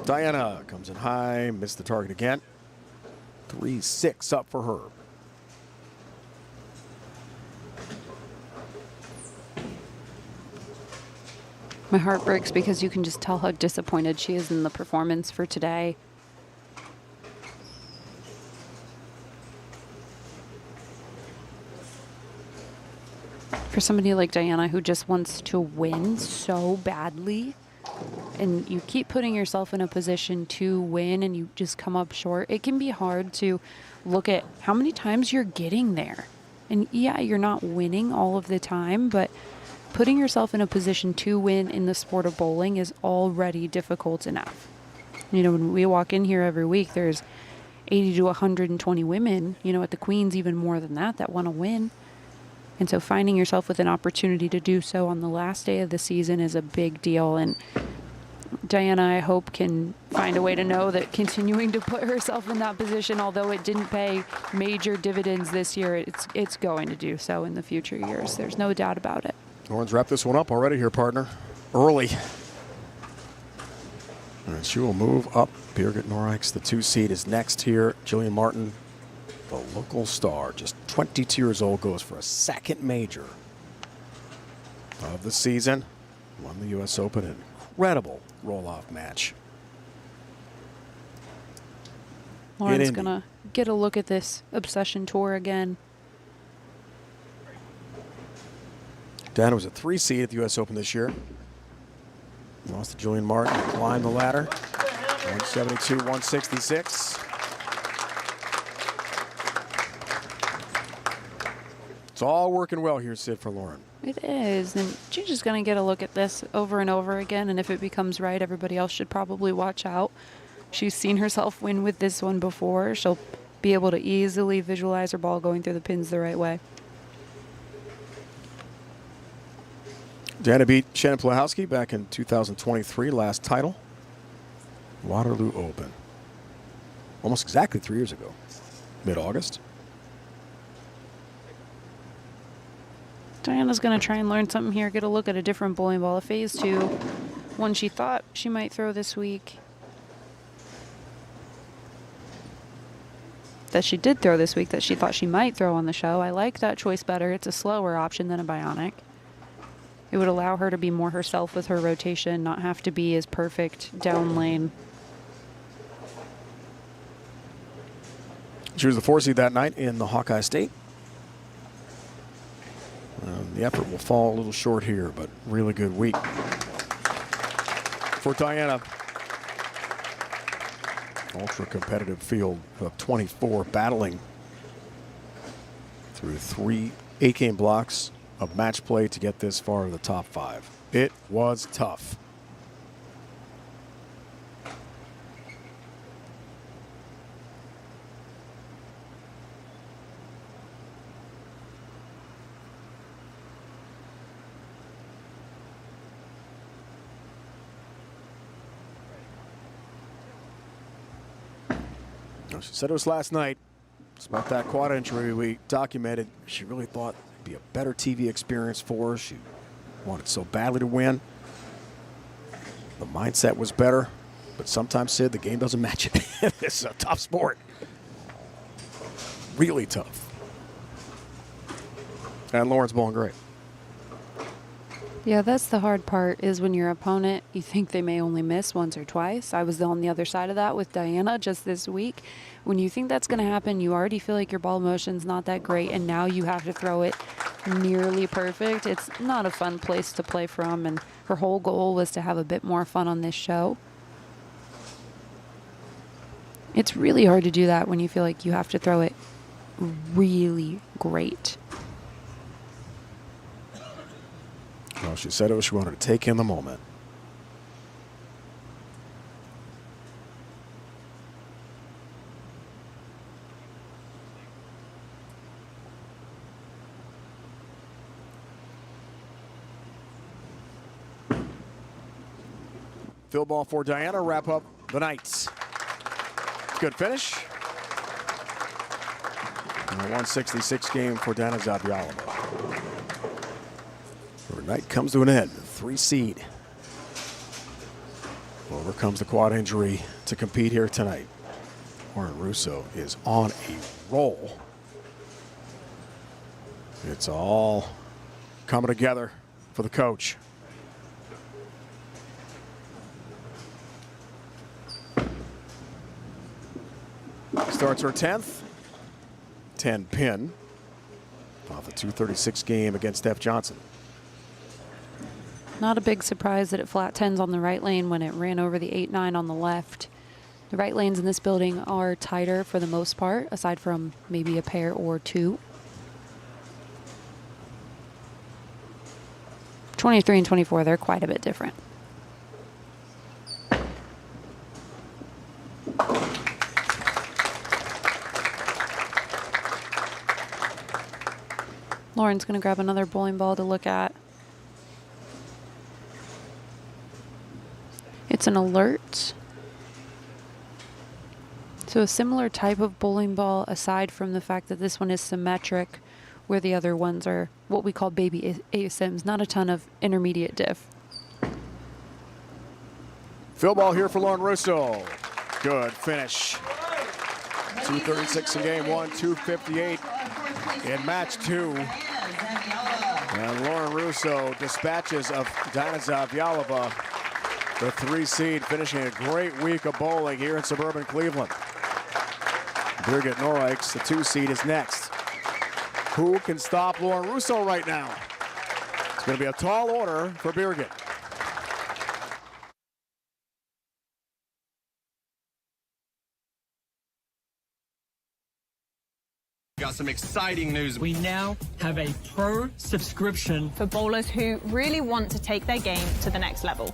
Diana comes in high, missed the target again. 3-6 up for her. My heart breaks because you can just tell how disappointed she is in the performance for today. For somebody like Diana who just wants to win so badly, and you keep putting yourself in a position to win and you just come up short, it can be hard to look at how many times you're getting there. And yeah, you're not winning all of the time, but putting yourself in a position to win in the sport of bowling is already difficult enough. You know, when we walk in here every week, there's 80 to 120 women, you know, at the Queens, even more than that want to win. And so finding yourself with an opportunity to do so on the last day of the season is a big deal. And Diana, I hope, can find a way to know that continuing to put herself in that position, although it didn't pay major dividends this year, it's going to do so in the future years. There's no doubt about it. Lauren's wrapped this one up already here, partner. Early. And she will move up. Birgit Norreichs, the 2 seed, is next here. Jillian Martin, the local star, just 22 years old, goes for a second major of the season. Won the U.S. Open. An incredible roll-off match. Lauren's going to get a look at this Obsession Tour again. Diana was a 3 seed at the U.S. Open this year. Lost to Jillian Martin, climbed the ladder. 172, 166. It's all working well here, Sid, for Lauren. It is, and she's just going to get a look at this over and over again, and if it becomes right, everybody else should probably watch out. She's seen herself win with this one before. She'll be able to easily visualize her ball going through the pins the right way. Diana beat Shannon Plahowski back in 2023, last title. Waterloo Open. Almost exactly 3 years ago, mid-August. Diana's going to try and learn something here, get a look at a different bowling ball, a phase 2, one she thought she might throw this week. That she did throw this week, that she thought she might throw on the show. I like that choice better. It's a slower option than a bionic. It would allow her to be more herself with her rotation, not have to be as perfect down lane. She was the 4 seed that night in the Hawkeye State. The effort will fall a little short here, but really good week for Diana. Ultra competitive field of 24 battling through 3 8-game blocks of match play to get this far to the top 5. It was tough. She said it was last night. It's about that quad injury we documented. She really thought it'd be a better TV experience for her. She wanted so badly to win. The mindset was better, but sometimes, Sid, the game doesn't match it. It's a tough sport. Really tough. And Lauren's bowling great. Yeah, that's the hard part, is when your opponent, you think they may only miss once or twice. I was on the other side of that with Diana just this week. When you think that's going to happen, you already feel like your ball motion's not that great, and now you have to throw it nearly perfect. It's not a fun place to play from, and her whole goal was to have a bit more fun on this show. It's really hard to do that when you feel like you have to throw it really great. Well, she said it was she wanted to take in the moment. Field ball for Diana. Wrap up the night. Good finish. And a 166 game for Diana Zavjalova. Her night comes to an end. 3 seed. Overcomes the quad injury to compete here tonight. Lauren Russo is on a roll. It's all coming together for the coach. Starts her 10th. 10 pin off the 236 game against Steph Johnson. Not a big surprise that it flat 10s on the right lane when it ran over the 8-9 on the left. The right lanes in this building are tighter for the most part, aside from maybe a pair or two. 23 and 24, they're quite a bit different. Lauren's going to grab another bowling ball to look at. It's an alert. So a similar type of bowling ball, aside from the fact that this one is symmetric, where the other ones are what we call baby ASMs, not a ton of intermediate diff. Field ball here for Lauren Russo. Good finish. 236 in game 1, 258 in match 2. And Lauren Russo dispatches of Diana Zavjalova, the 3 seed, finishing a great week of bowling here in suburban Cleveland. Birgit Norreichs, the 2 seed, is next. Who can stop Lauren Russo right now? It's going to be a tall order for Birgit. Got some exciting news. We now have a pro subscription for bowlers who really want to take their game to the next level.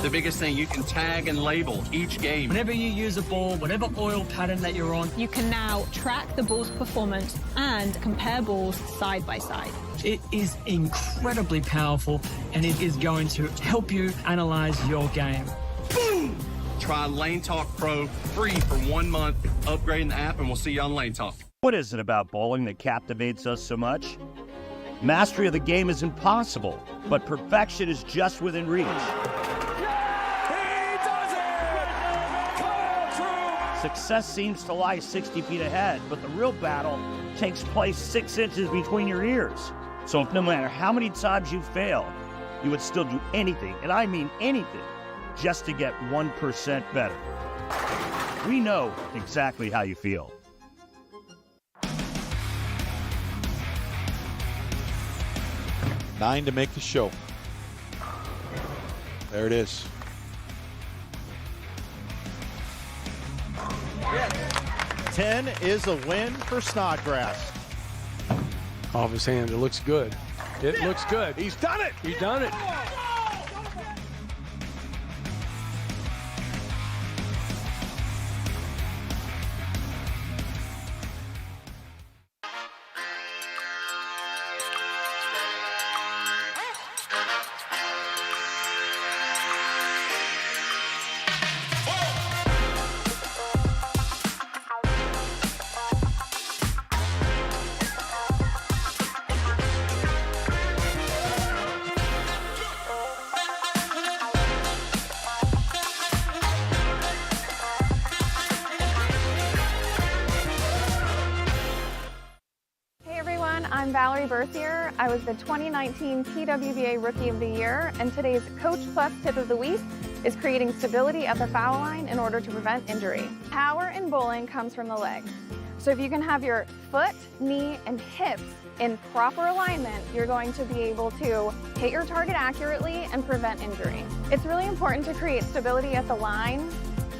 The biggest thing, you can tag and label each game. Whenever you use a ball, whatever oil pattern that you're on, You can now track the ball's performance and compare balls side by side. it is incredibly powerful, and it is going to help you analyze your game. Boom! Try Lane Talk Pro free for 1 month. Upgrading the app, and we'll see you on Lane Talk. What is it about bowling that captivates us so much? Mastery of the game is impossible, but perfection is just within reach. Success seems to lie 60 feet ahead, but the real battle takes place 6 inches between your ears. So if no matter how many times you fail, you would still do anything, and I mean anything, just to get 1% better. We know exactly how you feel. 9 to make the show. There it is. 10 is a win for Snodgrass. Off his hand. It looks good. It looks good. He's done it. He's done it. I'm Valerie Berthier. I was the 2019 PWBA Rookie of the Year, and today's Coach Plus tip of the week is creating stability at the foul line in order to prevent injury. Power in bowling comes from the legs. So if you can have your foot, knee, and hips in proper alignment, you're going to be able to hit your target accurately and prevent injury. It's really important to create stability at the line,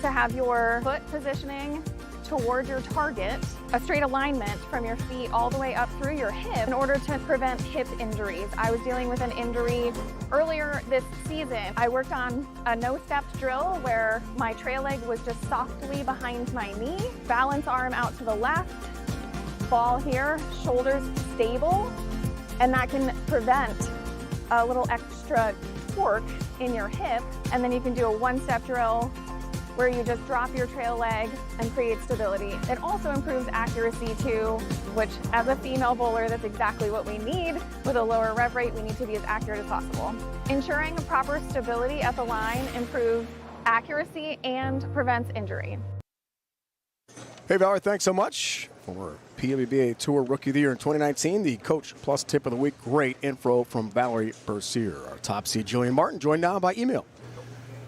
to have your foot positioning toward your target, a straight alignment from your feet all the way up through your hip in order to prevent hip injuries. I was dealing with an injury earlier this season. I worked on a no-stepped drill where my trail leg was just softly behind my knee, balance arm out to the left, ball here, shoulders stable, and that can prevent a little extra torque in your hip. And then you can do a one-step drill where you just drop your trail leg and create stability. It also improves accuracy too, which as a female bowler, that's exactly what we need. With a lower rev rate, we need to be as accurate as possible. Ensuring proper stability at the line improves accuracy and prevents injury. Hey, Valerie, thanks so much for PWBA Tour Rookie of the Year in 2019. The Coach Plus Tip of the Week. Great info from Valerie Berthier. Our top seed, Jillian Martin, joined now by email.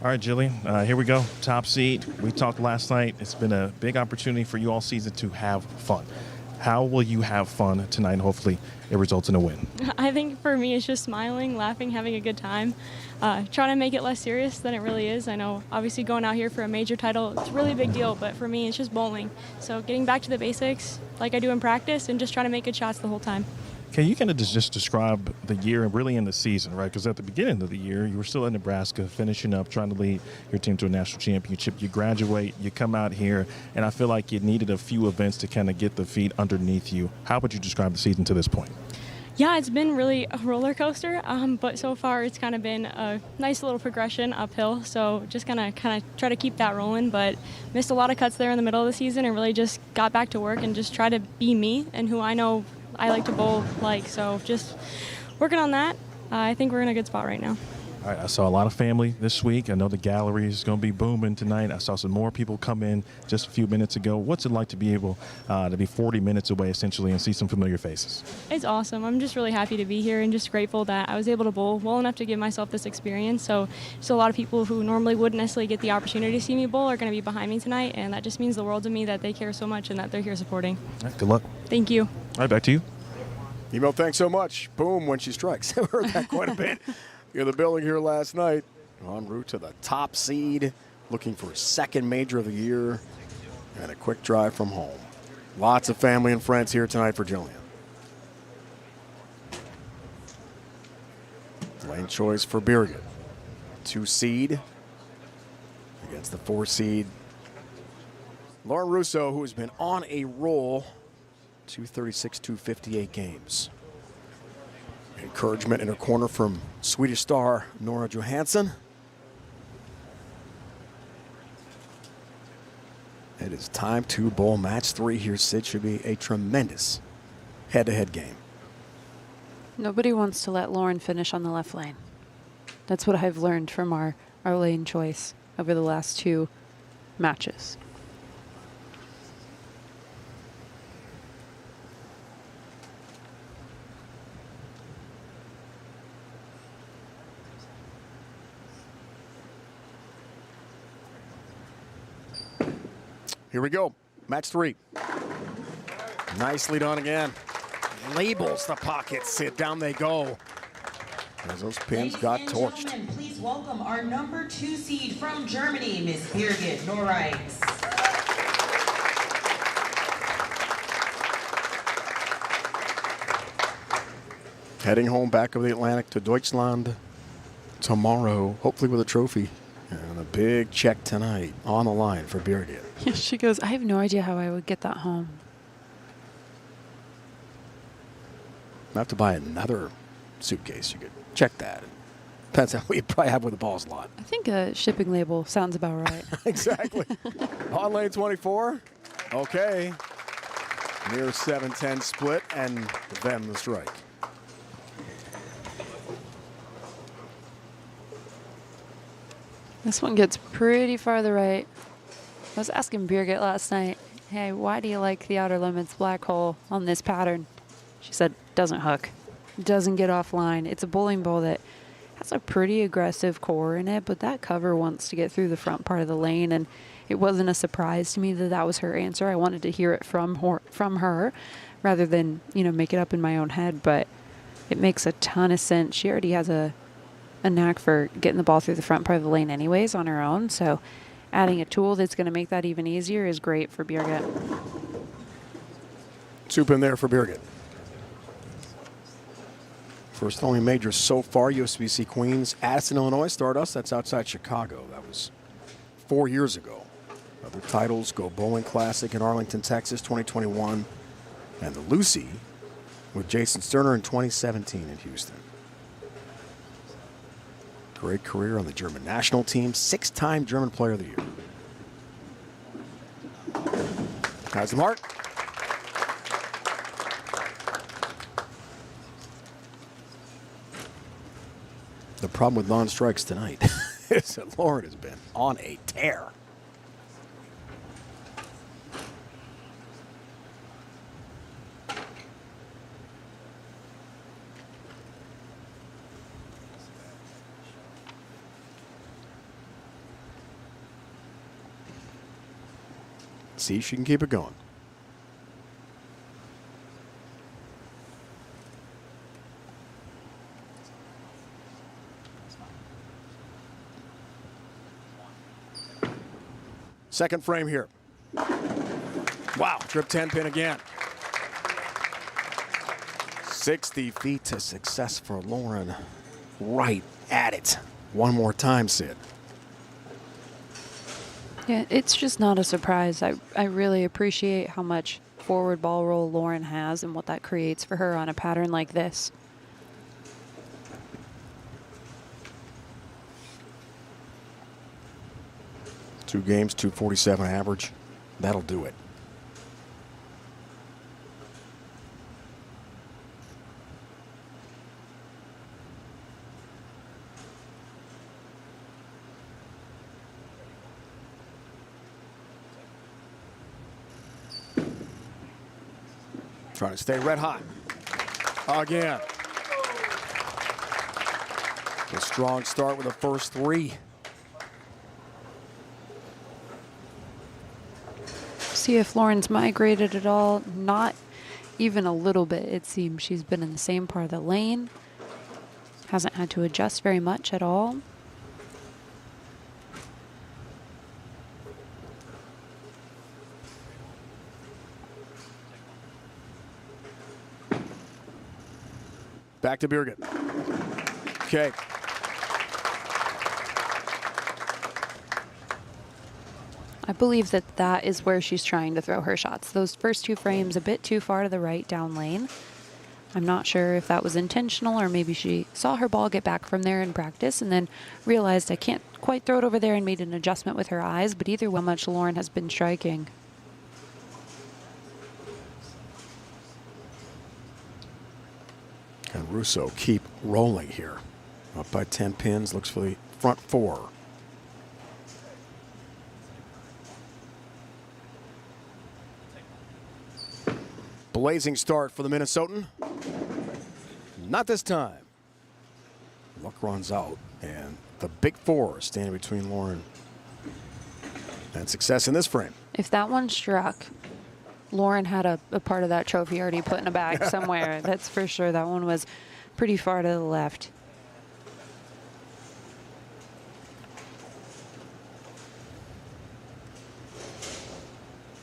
All right, Jillian, here we go. Top seed. We talked last night. It's been a big opportunity for you all season to have fun. How will you have fun tonight, and hopefully it results in a win? I think for me, it's just smiling, laughing, having a good time, trying to make it less serious than it really is. I know, obviously, going out here for a major title, it's a really big deal, but for me, it's just bowling. So getting back to the basics like I do in practice and just trying to make good shots the whole time. Can you kind of just describe the year and really in the season, right? Because at the beginning of the year, you were still in Nebraska, finishing up, trying to lead your team to a national championship. You graduate, you come out here, and I feel like you needed a few events to kind of get the feet underneath you. How would you describe the season to this point? Yeah, it's been really a roller coaster, but so far it's kind of been a nice little progression uphill. So just gonna kind of try to keep that rolling, but missed a lot of cuts there in the middle of the season and really just got back to work and just try to be me and who I know I like to bowl like. So just working on that. I think we're in a good spot right now. All right, I saw a lot of family this week. I know the gallery is going to be booming tonight. I saw some more people come in just a few minutes ago. What's it like to be able to be 40 minutes away, essentially, and see some familiar faces? It's awesome. I'm just really happy to be here and just grateful that I was able to bowl well enough to give myself this experience. So a lot of people who normally wouldn't necessarily get the opportunity to see me bowl are going to be behind me tonight, and that just means the world to me that they care so much and that they're here supporting. All right, good luck. Thank you. All right, back to you. Email, thanks so much. Boom, when she strikes. I heard that quite a bit. You're in the building here last night, en route to the top seed, looking for a second major of the year, and a quick drive from home. Lots of family and friends here tonight for Jillian. Lane choice for Birgit. 2 seed against the 4 seed. Lauren Russo, who has been on a roll, 236, 258 games. Encouragement in her corner from Swedish star Nora Johansson. It is time to bowl match 3 here, Sid. Should be a tremendous head-to-head game. Nobody wants to let Lauren finish on the left lane. That's what I've learned from our lane choice over the last 2 matches. Here we go, match 3. Nicely done again. Labels the pocket, Sid, down they go. as those pins got Ladies and torched. gentlemen, please welcome our number 2 seed from Germany, Miss Birgit Norreichs. Heading home back over the Atlantic to Deutschland tomorrow, hopefully with a trophy. And a big check tonight on the line for Birgit. She goes, I have no idea how I would get that home. I have to buy another suitcase. You could check that. Depends how we probably have with the balls a lot. I think a shipping label sounds about right. Exactly. On lane 24. Okay. Near 7-10 split and them the strike. This one gets pretty far to the right. I was asking Birgit last night, hey, why do you like the outer limits black hole on this pattern? She said, doesn't hook. Doesn't get offline. It's a bowling ball that has a pretty aggressive core in it, but that cover wants to get through the front part of the lane, and it wasn't a surprise to me that that was her answer. I wanted to hear it from her rather than, make it up in my own head, but it makes a ton of sense. She already has a knack for getting the ball through the front part of the lane anyways on her own, so adding a tool that's going to make that even easier is great for Birgit. Soup in there for Birgit. First and only major so far, USBC Queens, Addison, Illinois, Stardust. That's outside Chicago. That was 4 years ago. Other titles, Go Bowling Classic in Arlington, Texas, 2021. And the Lucy with Jason Sterner in 2017 in Houston. Great career on the German national team, 6-time German Player of the Year. Has the mark. The problem with non-strikes tonight is that Lauren has been on a tear. See if she can keep it going. Second frame here. Wow, trip 10 pin again. 60 feet to success for Lauren. Right at it. One more time, Sid. Yeah, it's just not a surprise. I really appreciate how much forward ball roll Lauren has and what that creates for her on a pattern like this. Two games, 247 average. That'll do it. Trying to stay red hot. Again. A strong start with the first three. See if Lauren's migrated at all. Not even a little bit, it seems. She's been in the same part of the lane. Hasn't had to adjust very much at all. Back to Birgit. Okay. I believe that that is where she's trying to throw her shots. Those first two frames a bit too far to the right down lane. I'm not sure if that was intentional or maybe she saw her ball get back from there in practice and then realized I can't quite throw it over there and made an adjustment with her eyes, but either way, how much Lauren has been striking. And Russo keep rolling here. Up by 10 pins, looks for the front four. Blazing start for the Minnesotan. Not this time. Luck runs out, and the big four standing between Lauren and success in this frame. If that one struck, Lauren had a part of that trophy already put in a bag somewhere. That's for sure. That one was pretty far to the left.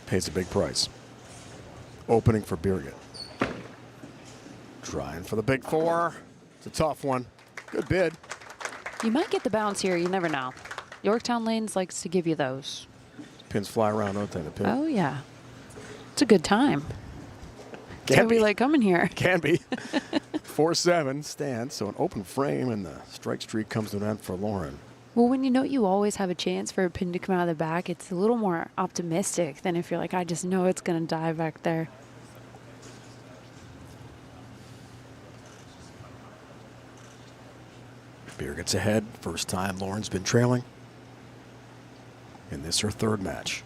pays a big price. Opening for Birgit. Trying for the big four. It's a tough one. Good bid. You might get the bounce here. You never know. Yorktown Lanes likes to give you those. Pins fly around, don't they? The pin. Oh, yeah. It's a good time. That's why we like coming here. Can be. 4-7 stands, so an open frame, and the strike streak comes to an end for Lauren. Well, when you know you always have a chance for a pin to come out of the back, it's a little more optimistic than if you're like, I just know it's going to die back there. Birgit's ahead. First time Lauren's been trailing. And this her third match.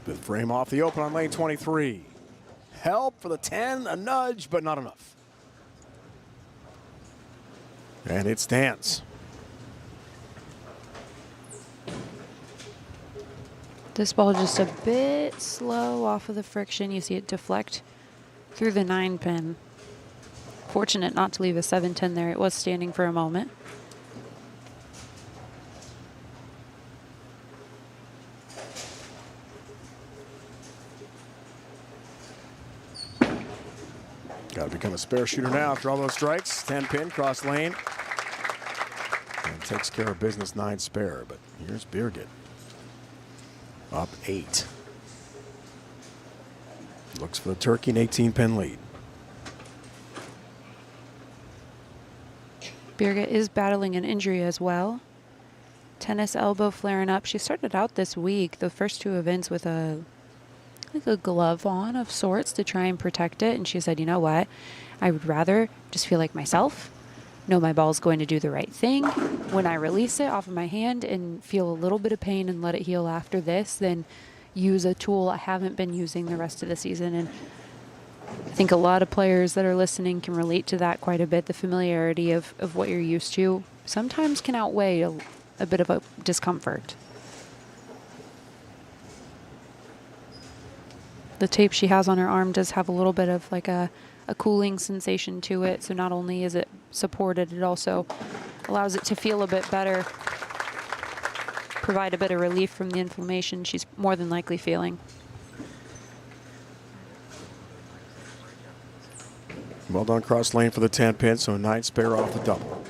Good frame off the open on lane 23. Help for the 10, a nudge, but not enough. And it stands. This ball just a bit slow off of the friction. You see it deflect through the 9 pin. Fortunate not to leave a 7-10 there. It was standing for a moment. Got to become a spare shooter now after all those strikes. 10 pin, cross lane. And takes care of business, 9 spare. But here's Birgit. Up 8. Looks for the turkey, an 18-pin lead. Birgit is battling an injury as well. Tennis elbow flaring up. She started out this week, the first 2 events, with a glove on of sorts to try and protect it. And she said, you know what? I would rather just feel like myself, know my ball's going to do the right thing when I release it off of my hand and feel a little bit of pain and let it heal after this than use a tool I haven't been using the rest of the season. And I think a lot of players that are listening can relate to that quite a bit. The familiarity of what you're used to sometimes can outweigh a bit of a discomfort. The tape she has on her arm does have a little bit of like a cooling sensation to it. So not only is it supported, it also allows it to feel a bit better, provide a bit of relief from the inflammation she's more than likely feeling. Well done cross lane for the 10 pin, so a 9 spare off the double.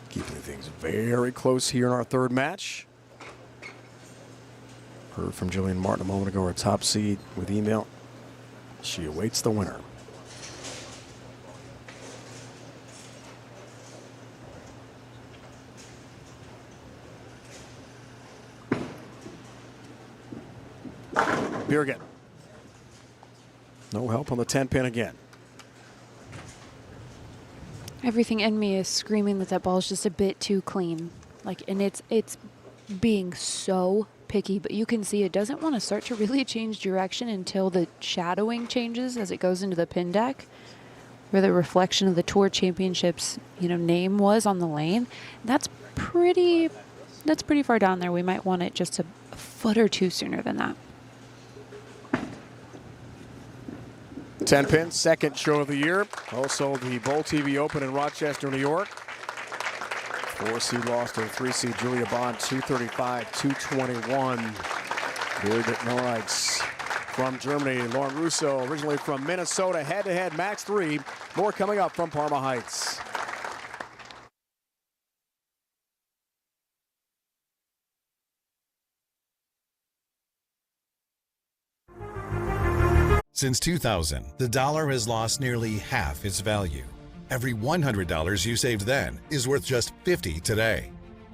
Keeping things very close here in our third match. Heard from Jillian Martin a moment ago, our top seed with email. She awaits the winner. Birgit. No help on the 10 pin again. Everything in me is screaming that ball is just a bit too clean. And it's being so picky, but you can see it doesn't want to start to really change direction until the shadowing changes as it goes into the pin deck, where the reflection of the Tour Championships, name was on the lane. That's pretty far down there. We might want it just a foot or two sooner than that. 10 pin, second show of the year. Also the Bowl TV Open in Rochester, New York. 4-seed lost to 3-seed Julia Bond, 235-221. Birgit Norreichs from Germany. Lauren Russo, originally from Minnesota. Head-to-head match 3. More coming up from Parma Heights. Since 2000, the dollar has lost nearly half its value. Every $100 you saved then is worth just $50 today.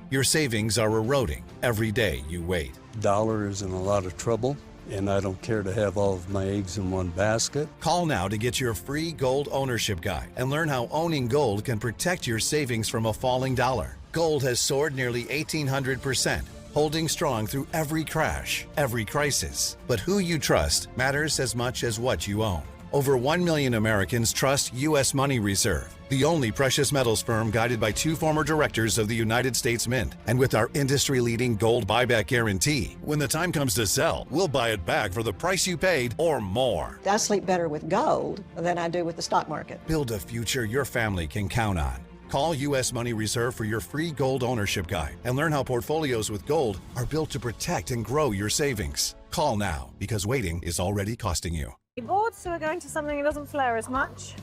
Your savings are eroding every day you wait. Dollar is in a lot of trouble, and I don't care to have all of my eggs in one basket. Call now to get your free gold ownership guide and learn how owning gold can protect your savings from a falling dollar. Gold has soared nearly 1,800%, holding strong through every crash, every crisis. But who you trust matters as much as what you own. Over 1 million Americans trust U.S. Money Reserve, the only precious metals firm guided by 2 former directors of the United States Mint. And with our industry-leading gold buyback guarantee, when the time comes to sell, we'll buy it back for the price you paid or more. I sleep better with gold than I do with the stock market. Build a future your family can count on. Call U.S. Money Reserve for your free gold ownership guide and learn how portfolios with gold are built to protect and grow your savings. Call now, because waiting is already costing you. You're bored, so we're going to something that doesn't flare as much.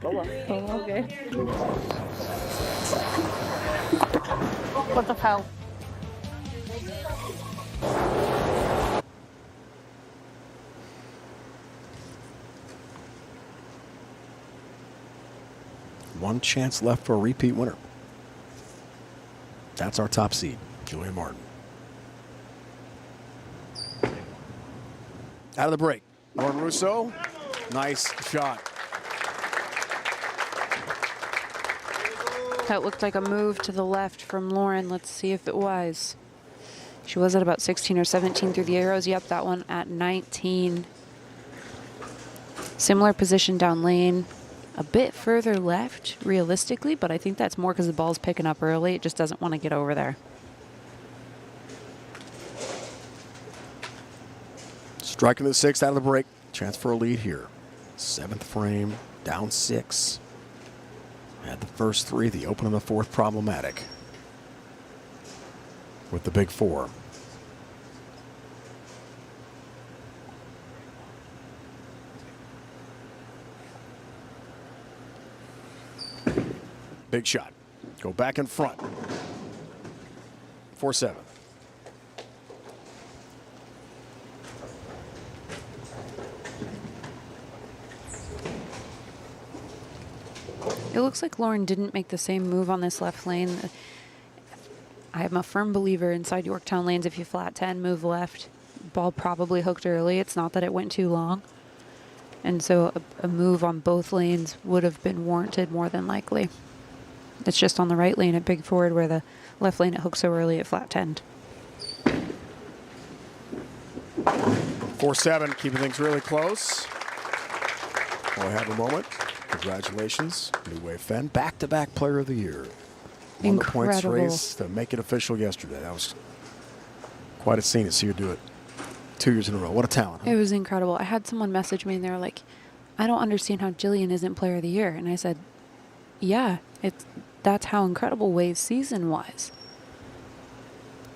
Oh, okay. What the hell? One chance left for a repeat winner. That's our top seed, Julian Martin. Out of the break, Lauren Russo, nice shot. That looked like a move to the left from Lauren. Let's see if it was. She was at about 16 or 17 through the arrows. Yep, that one at 19. Similar position down lane. A bit further left, realistically, but I think that's more because the ball's picking up early. It just doesn't want to get over there. Striking the sixth out of the break. Chance for a lead here. Seventh frame, down 6. Had the first 3, the open and the fourth problematic. With the big 4. Big shot. Go back in front. 4-7. It looks like Lauren didn't make the same move on this left lane. I am a firm believer inside Yorktown lanes, if you flat 10, move left. Ball probably hooked early. It's not that it went too long. And so a move on both lanes would have been warranted more than likely. It's just on the right lane at big forward where the left lane it hooked so early at flat 10. 4-7, keeping things really close. Well, I have a moment. Congratulations, New Wave Fen, back-to-back Player of the Year. Won the points race to make it official yesterday. That was quite a scene to see her do it 2 years in a row. What a talent. Huh? It was incredible. I had someone message me and they were like, I don't understand how Jillian isn't Player of the Year. And I said, yeah, that's how incredible Wave's season was.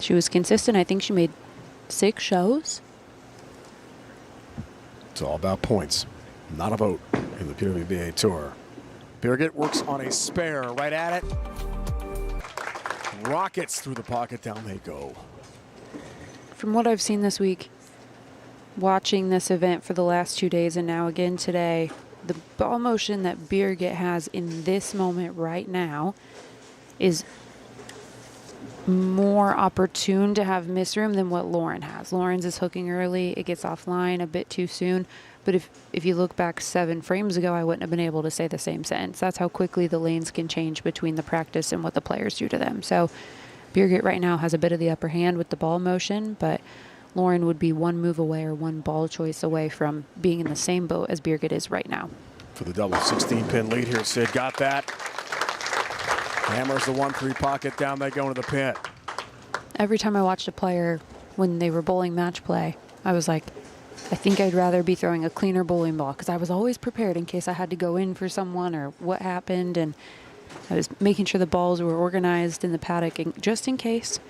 She was consistent. I think she made 6 shows. It's all about points, not a vote in the PWBA Tour. Birgit works on a spare, right at it. Rockets through the pocket, down they go. From what I've seen this week, watching this event for the last 2 days and now again today, the ball motion that Birgit has in this moment right now is more opportune to have miss room than what Lauren has. Lauren's is hooking early. It gets offline a bit too soon. But if you look back 7 frames ago, I wouldn't have been able to say the same sentence. That's how quickly the lanes can change between the practice and what the players do to them. So Birgit right now has a bit of the upper hand with the ball motion, but Lauren would be 1 move away or 1 ball choice away from being in the same boat as Birgit is right now. For the double 16-pin lead here, Sid got that. Hammers the 1-3 pocket, down they go into the pit. Every time I watched a player when they were bowling match play, I was like, I think I'd rather be throwing a cleaner bowling ball because I was always prepared in case I had to go in for someone or what happened, and I was making sure the balls were organized in the paddock just in case.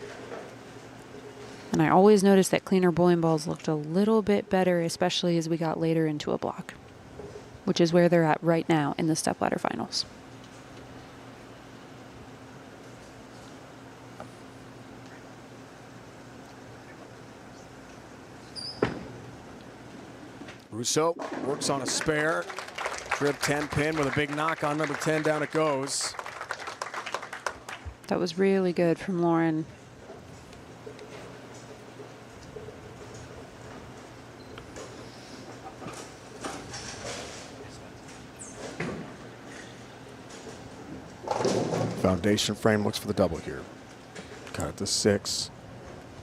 And I always noticed that cleaner bowling balls looked a little bit better, especially as we got later into a block, which is where they're at right now in the stepladder finals. Rousseau works on a spare. Trip 10 pin with a big knock on number 10. Down it goes. That was really good from Lauren. Foundation frame looks for the double here. Got it to 6.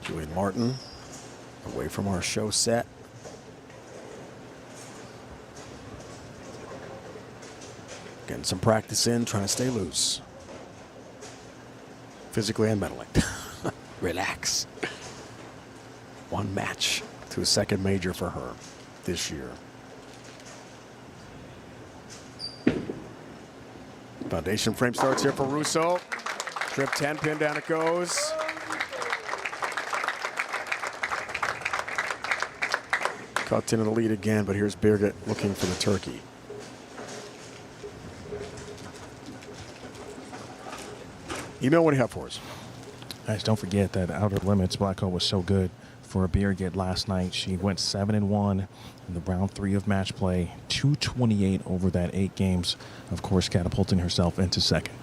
Julian Martin away from our show set. Getting some practice in, trying to stay loose. Physically and mentally. Relax. 1 match to a second major for her this year. Foundation frame starts here for Russo. Trip 10 pin, down it goes. Cuts into the lead again, but here's Birgit looking for the turkey. Email, what do you have for us? Guys, don't forget that Outer Limits Black Hole was so good for Birgit last night. She went 7-1 in the round 3 of match play, 228 over that 8 games, of course, catapulting herself into second.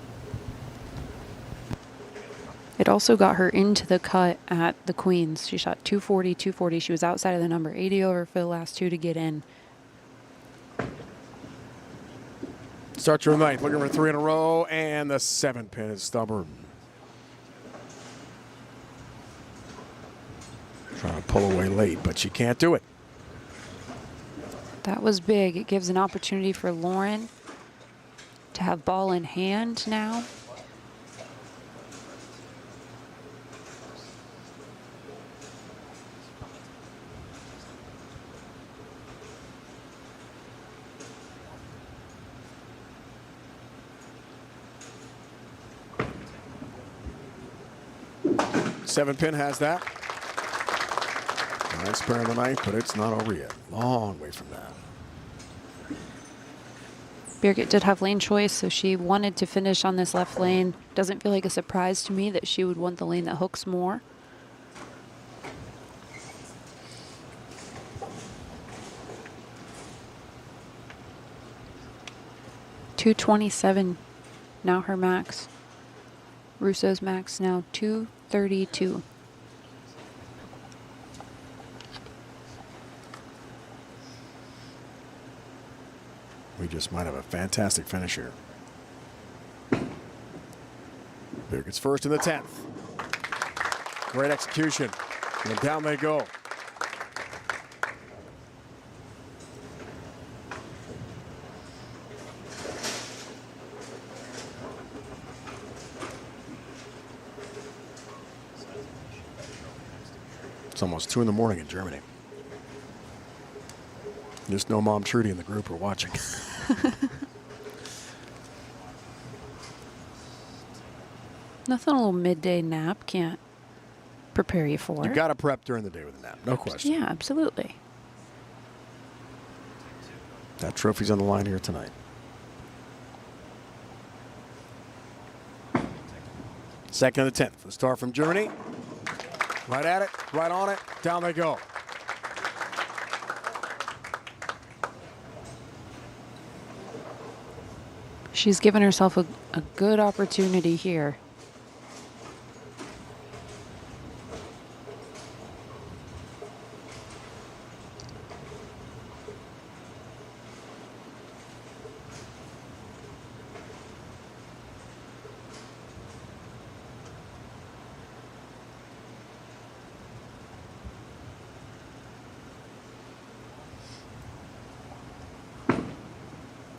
It also got her into the cut at the Queens. She shot 240, 240. She was outside of the number, 80 over for the last 2 to get in. Start your ninth, looking for 3 in a row, and the 7 pin is stubborn. Trying to pull away late, but she can't do it. That was big. It gives an opportunity for Lauren to have ball in hand now. Seven pin has that. Nice pair in the ninth, but it's not over yet. Long way from that. Birgit did have lane choice, so she wanted to finish on this left lane. Doesn't feel like a surprise to me that she would want the lane that hooks more. .227 now her max. Russo's max now 232. We just might have a fantastic finish here. Birgit's first in the 10th. Great execution. And down they go. It's almost 2 in the morning in Germany. There's no Mom Trudy in the group we're watching. Nothing a little midday nap can't prepare you for. You got to prep during the day with a nap, no question. Yeah, absolutely. That trophy's on the line here tonight. Second of the 10th. The star from Germany. Right at it, right on it, down they go. She's given herself a good opportunity here.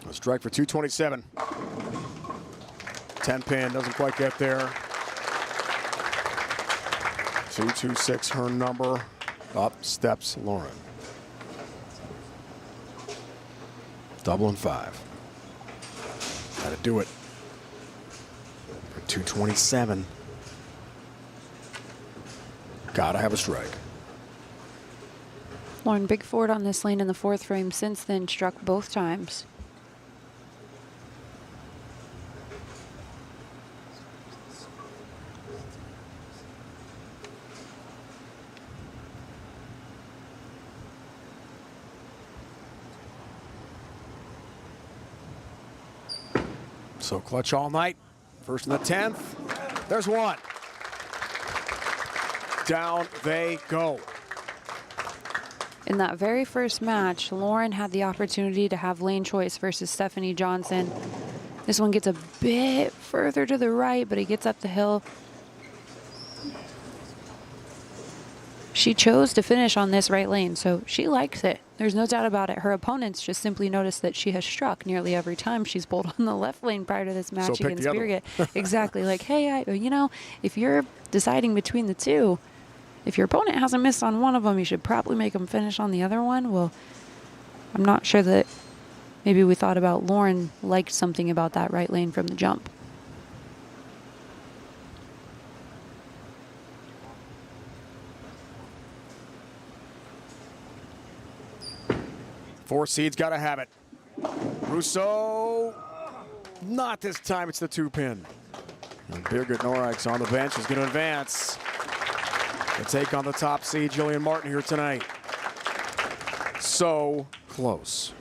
A strike for 227. 10 pin, doesn't quite get there. 226, her number. Up steps Lauren. Double and 5. Gotta do it. For 227. Gotta have a strike. Lauren big forward on this lane in the 4th frame since then, struck both times. So clutch all night. First in the 10th. There's one. Down they go. In that very first match, Lauren had the opportunity to have lane choice versus Stephanie Johnson. This one gets a bit further to the right, but it gets up the hill. She chose to finish on this right lane, so she likes it. There's no doubt about it. Her opponents just simply noticed that she has struck nearly every time she's bowled on the left lane prior to this match against Birgit. Exactly. Like, hey, you know, if you're deciding between the two, if your opponent hasn't missed on one of them, you should probably make them finish on the other one. Well, I'm not sure that maybe we thought about Lauren liked something about that right lane from the jump. Four seeds got to have it. Russo, not this time. It's the 2-pin. And Birgit Norreich's on the bench is going to advance to take on the top seed, Jillian Martin, here tonight. So close.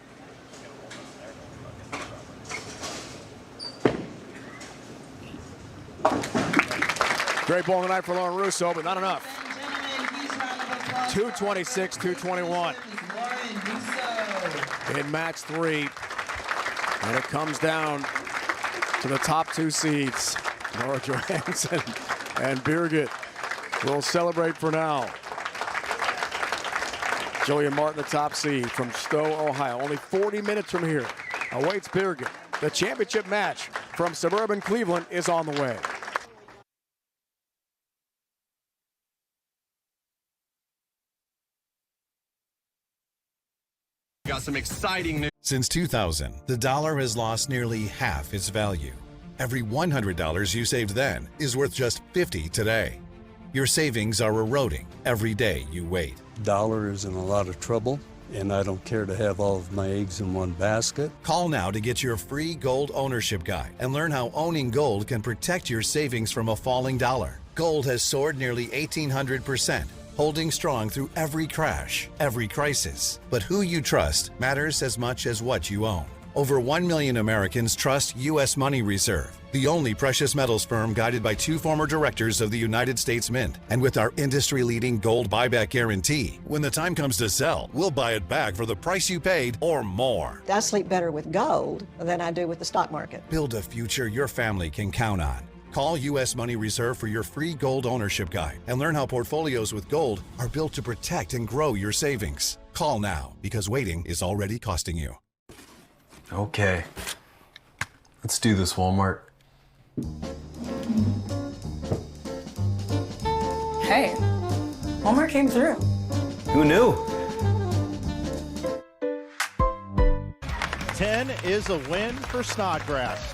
Great ball tonight for Lauren Russo, but not enough. 226, 221. In match 3. And it comes down to the top 2 seeds. Nora Johansson and Birgit will celebrate for now. Jillian Martin, the top seed from Stowe, Ohio. Only 40 minutes from here awaits Birgit. The championship match from suburban Cleveland is on the way. Got some exciting news. Since 2000, the dollar has lost nearly half its value. Every $100 you saved then is worth just $50 today. Your savings are eroding every day you wait. Dollar is in a lot of trouble, and I don't care to have all of my eggs in one basket. Call now to get your free gold ownership guide and learn how owning gold can protect your savings from a falling dollar. Gold has soared nearly 1,800%, holding strong through every crash, every crisis. But who you trust matters as much as what you own. Over 1 million Americans trust U.S. Money Reserve, the only precious metals firm guided by 2 former directors of the United States Mint. And with our industry-leading gold buyback guarantee, when the time comes to sell, we'll buy it back for the price you paid or more. I sleep better with gold than I do with the stock market. Build a future your family can count on. Call U.S. Money Reserve for your free gold ownership guide and learn how portfolios with gold are built to protect and grow your savings. Call now, because waiting is already costing you. Okay, let's do this, Walmart. Hey, Walmart came through. Who knew? 10 is a win for Snodgrass.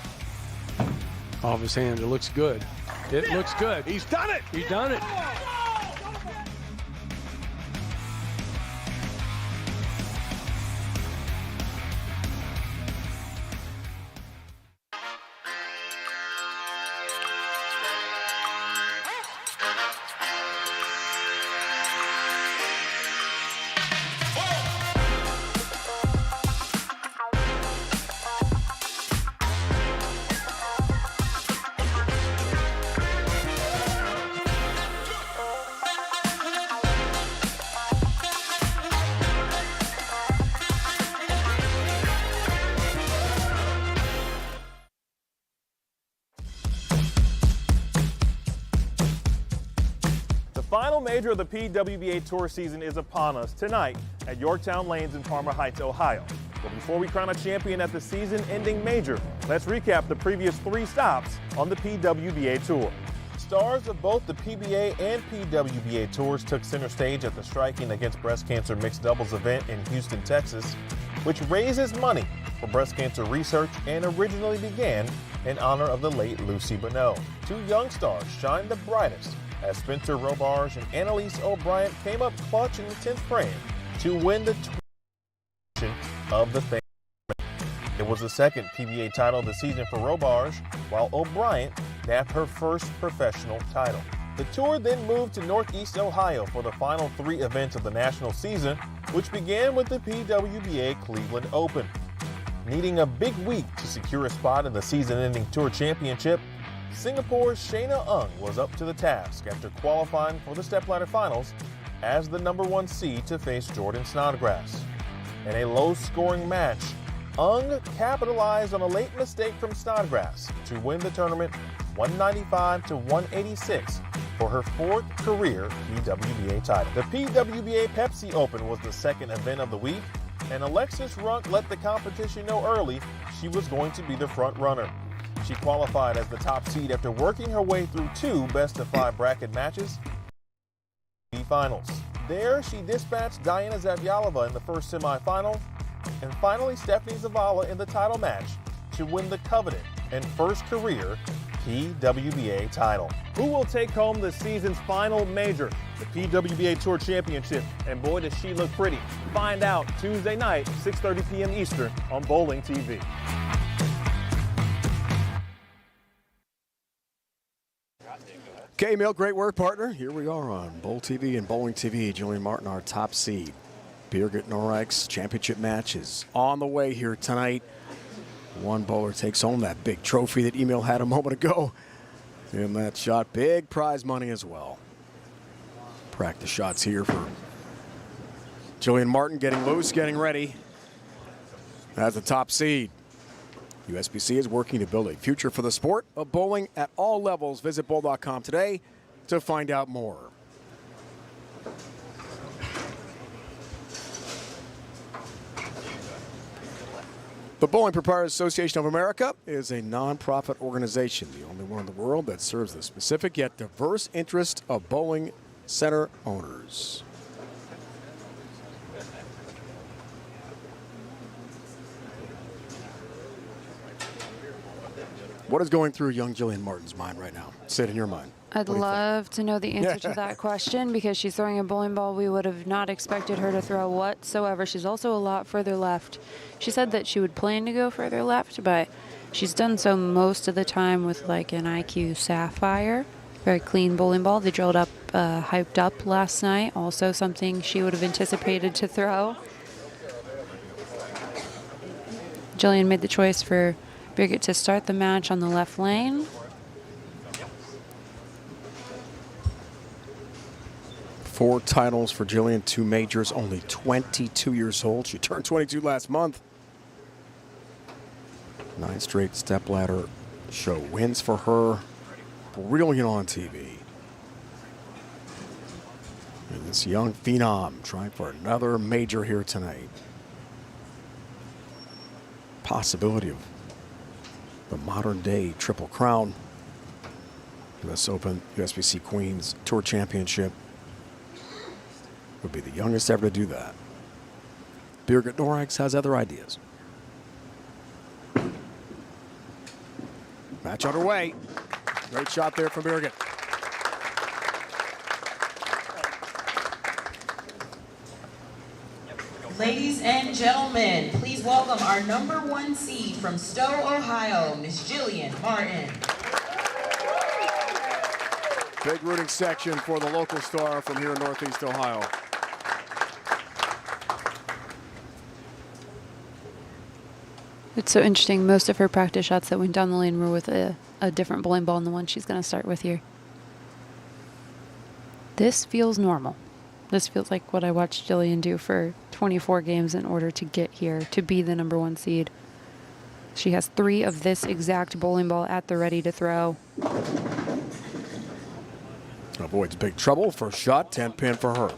Off his hand, it looks good. It looks good. He's done it! He done it. Final major of the PWBA Tour season is upon us tonight at Yorktown Lanes in Palmer Heights, Ohio. But before we crown a champion at the season-ending major, let's recap the previous 3 stops on the PWBA Tour. Stars of both the PBA and PWBA Tours took center stage at the Striking Against Breast Cancer mixed doubles event in Houston, Texas, which raises money for breast cancer research and originally began in honor of the late Lucy Bonneau. 2 young stars shined the brightest as Spencer Robarge and Annalise O'Brien came up clutch in the 10th frame to win the of the thing. It was the second PBA title of the season for Robarge, while O'Brien nabbed her first professional title. The tour then moved to Northeast Ohio for the final 3 events of the national season, which began with the PWBA Cleveland Open. Needing a big week to secure a spot in the season-ending Tour Championship, Singapore's Shayna Ung was up to the task after qualifying for the stepladder finals as the #1 seed to face Jordan Snodgrass. In a low-scoring match, Ung capitalized on a late mistake from Snodgrass to win the tournament 195 to 186 for her 4th career PWBA title. The PWBA Pepsi Open was the second event of the week, and Alexis Runk let the competition know early she was going to be the front runner. She qualified as the top seed after working her way through 2 best-of-5 bracket matches finals. There, she dispatched Diana Zavyalova in the first semifinal And finally, Stephanie Zavala in the title match to win the coveted and first career PWBA title. Who will take home the season's final major, the PWBA Tour Championship? And boy, does she look pretty. Find out Tuesday night, 6:30 p.m. Eastern on Bowling TV. Okay, Mill, great work, partner. Here we are on Bowl TV and Bowling TV. Jillian Martin, our top seed. Birgit Norreich's championship match is on the way here tonight. One bowler takes home that big trophy that Emil had a moment ago. In that shot, big prize money as well. Practice shots here for Jillian Martin, getting loose, getting ready as the top seed. USBC is working to build a future for the sport of bowling at all levels. Visit bowl.com today to find out more. The Bowling Proprietors Association of America is a nonprofit organization, the only one in the world that serves the specific yet diverse interest of bowling center owners. What is going through young Jillian Martin's mind right now? Sit in your mind. I'd love to know the answer to that question, because she's throwing a bowling ball we would have not expected her to throw whatsoever. She's also a lot further left. She said that she would plan to go further left, but she's done so most of the time with like an IQ Sapphire. Very clean bowling ball. They drilled up, hyped up last night. Also something she would have anticipated to throw. Jillian made the choice for Birgit to start the match on the left lane. Four titles for Jillian, 2 majors, only 22 years old. She turned 22 last month. 9 straight stepladder show wins for her. Brilliant on TV. And this young phenom trying for another major here tonight. Possibility of the modern day Triple Crown. US Open, USBC Queens Tour Championship. Would be the youngest ever to do that. Birgit Norreich has other ideas. Match underway. Great shot there from Birgit. Ladies and gentlemen, please welcome our #1 seed from Stowe, Ohio, Miss Jillian Martin. Big rooting section for the local star from here in Northeast Ohio. It's so interesting. Most of her practice shots that went down the lane were with a different bowling ball than the one she's going to start with here. This feels normal. This feels like what I watched Jillian do for 24 games in order to get here, to be the #1 seed. She has 3 of this exact bowling ball at the ready to throw. Avoids big trouble. First shot, 10-pin for her.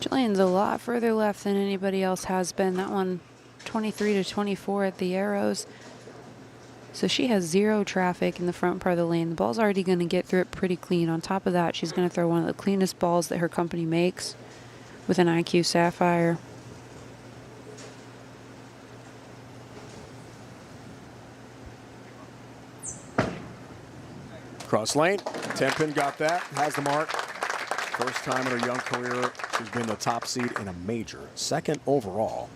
Jillian's a lot further left than anybody else has been. That one 23 to 24 at the arrows. So she has 0 traffic in the front part of the lane. The ball's already going to get through it pretty clean. On top of that, she's going to throw one of the cleanest balls that her company makes with an IQ Sapphire. Cross lane, 10-pin got that, has the mark. First time in her young career, she's been the top seed in a major, 2nd overall.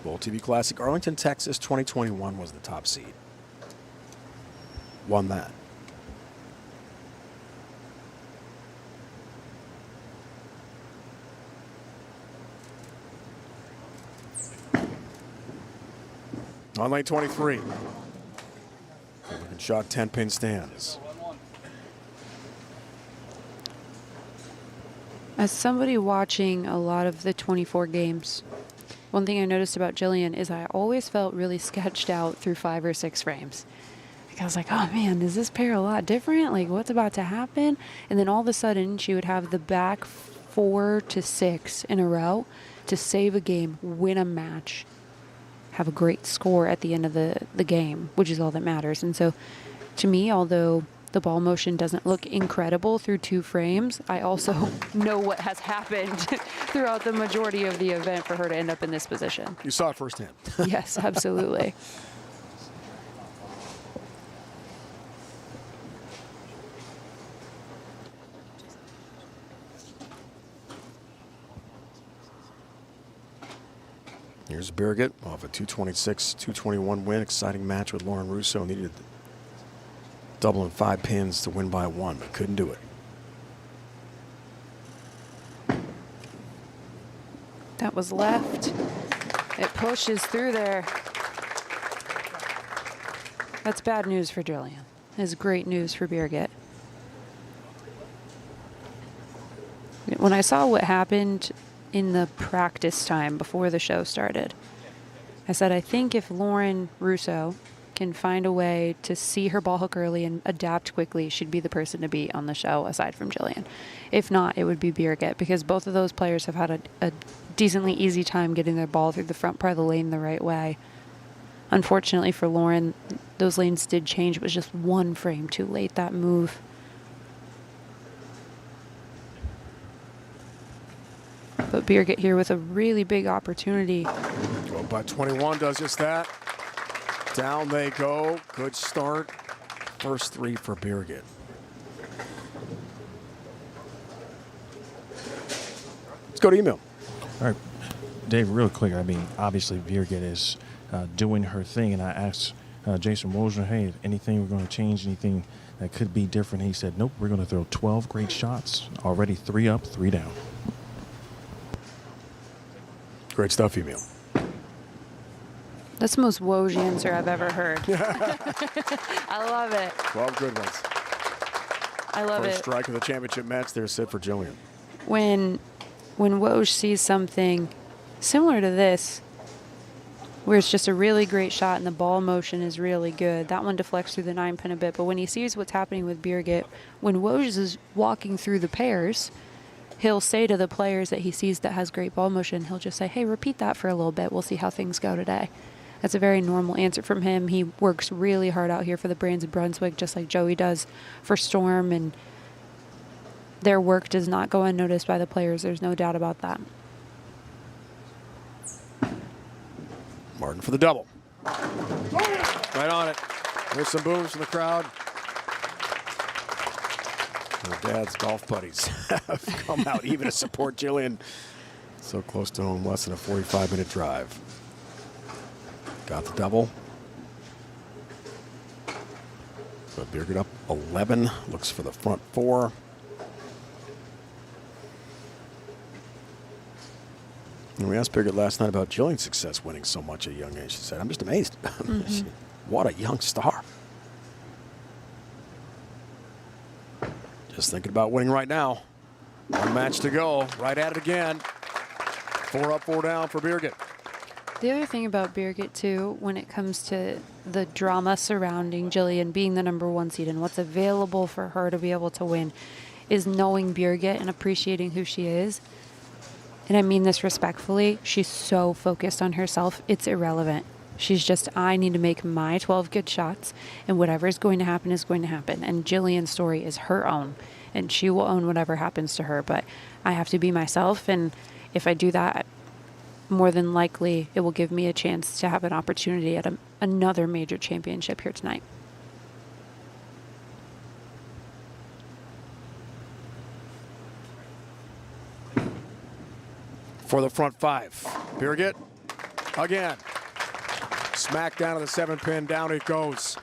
Bowl TV Classic, Arlington, Texas, 2021 was the top seed. Won that. On lane 23. Looking shot, 10-pin stands. As somebody watching a lot of the 24 games, one thing I noticed about Jillian is I always felt really sketched out through 5 or 6 frames. Like I was like, oh man, is this pair a lot different? Like, what's about to happen? And then all of a sudden, she would have the back 4 to 6 in a row to save a game, win a match, have a great score at the end of the game, which is all that matters. And so to me, although the ball motion doesn't look incredible through 2 frames, I also know what has happened throughout the majority of the event for her to end up in this position. You saw it firsthand. Yes, absolutely. Here's Birgit off a 226-221 win. Exciting match with Lauren Russo. Needed double and 5 pins to win by 1, but couldn't do it. That was left. It pushes through there. That's bad news for Jillian. It's great news for Birgit. When I saw what happened in the practice time before the show started, I said, I think if Lauren Russo can find a way to see her ball hook early and adapt quickly, she'd be the person to beat on the show aside from Jillian. If not, it would be Birgit, because both of those players have had a decently easy time getting their ball through the front part of the lane the right way. Unfortunately for Lauren, those lanes did change. It was just 1 frame too late, that move. But Birgit here with a really big opportunity. Go by 21 does just that. Down they go. Good start. First 3 for Birgit. Let's go to email. All right, Dave, real quick. I mean, obviously Birgit is doing her thing, and I asked Jason Wozner, hey, anything we're going to change, anything that could be different? He said, nope, we're going to throw 12 great shots. Already 3 up, 3 down. Great stuff, Emil. That's the most Woj answer I've ever heard. I love it. 12 good ones. I love First it. strike of the championship match there, set for Jillian. When Woj sees something similar to this, where it's just a really great shot and the ball motion is really good, that one deflects through the 9-pin a bit. But when he sees what's happening with Birgit, when Woj is walking through the pairs, he'll say to the players that he sees that has great ball motion, he'll just say, hey, repeat that for a little bit. We'll see how things go today. That's a very normal answer from him. He works really hard out here for the Brands of Brunswick, just like Joey does for Storm, and their work does not go unnoticed by the players. There's no doubt about that. Martin for the double. Right on it. There's some booms from the crowd. Her dad's golf buddies have come out even to support Jillian. So close to home, less than a 45-minute drive. Got the double. So Birgit up 11. Looks for the front 4. And we asked Birgit last night about Jillian's success winning so much at a young age. She said, I'm just amazed. What a young star. Just thinking about winning right now. 1 match to go. Right at it again. 4 up, 4 down for Birgit. The other thing about Birgit, too, when it comes to the drama surrounding Jillian being the #1 seed and what's available for her to be able to win, is knowing Birgit and appreciating who she is. And I mean this respectfully. She's so focused on herself, it's irrelevant. She's just, I need to make my 12 good shots, and whatever is going to happen is going to happen. And Jillian's story is her own, and she will own whatever happens to her. But I have to be myself, and if I do that, more than likely it will give me a chance to have an opportunity at another major championship here tonight. For the front 5. Birgit again. Smack down to the 7-pin. Down it goes.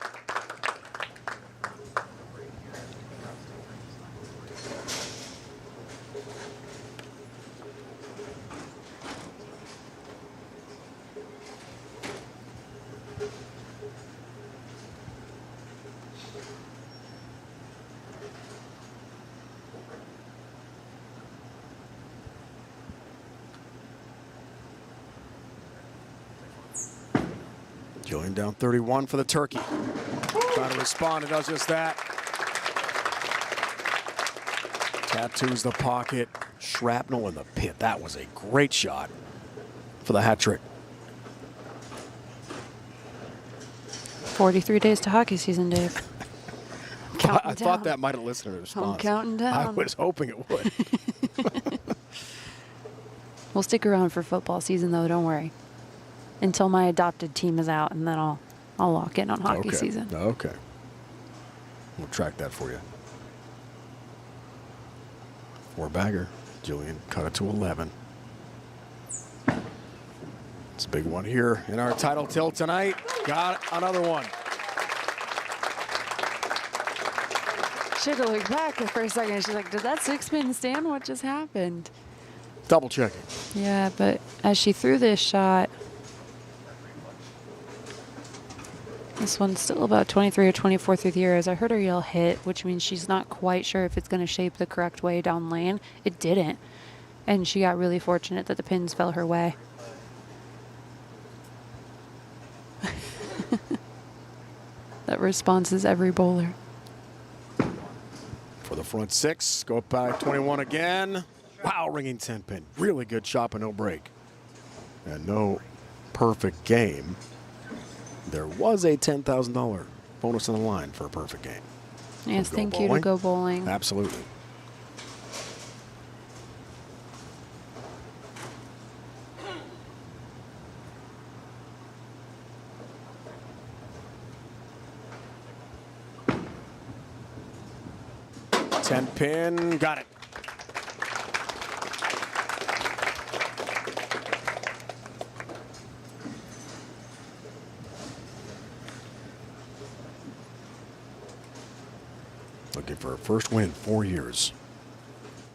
Jillian down 31 for the turkey. Trying to respond, and does just that. Tattoos the pocket. Shrapnel in the pit. That was a great shot for the hat trick. 43 days to hockey season, Dave. I thought that might have listened to the response. I'm counting down. I was hoping it would. We'll stick around for football season, though. Don't worry. Until my adopted team is out, and then I'll lock in on hockey season. Okay. We'll track that for you. 4-bagger. Jillian cut it to 11. It's a big one here in our title tilt tonight. Got another one. She had to look back for a second. She's like, did that six-pin stand? What just happened? Double checking. Yeah, but as she threw this shot, this one's still about 23 or 24 through the arrows. I heard her yell hit, which means she's not quite sure if it's going to shape the correct way down lane. It didn't. And she got really fortunate that the pins fell her way. That response is every bowler. For the front six, go up by 21 again. Wow, ringing 10-pin. Really good shot, but no break. And no perfect game. There was a $10,000 bonus on the line for a perfect game. Yes, thank you to Go Bowling. Absolutely. Ten-pin, got it. Looking for her first win in 4 years.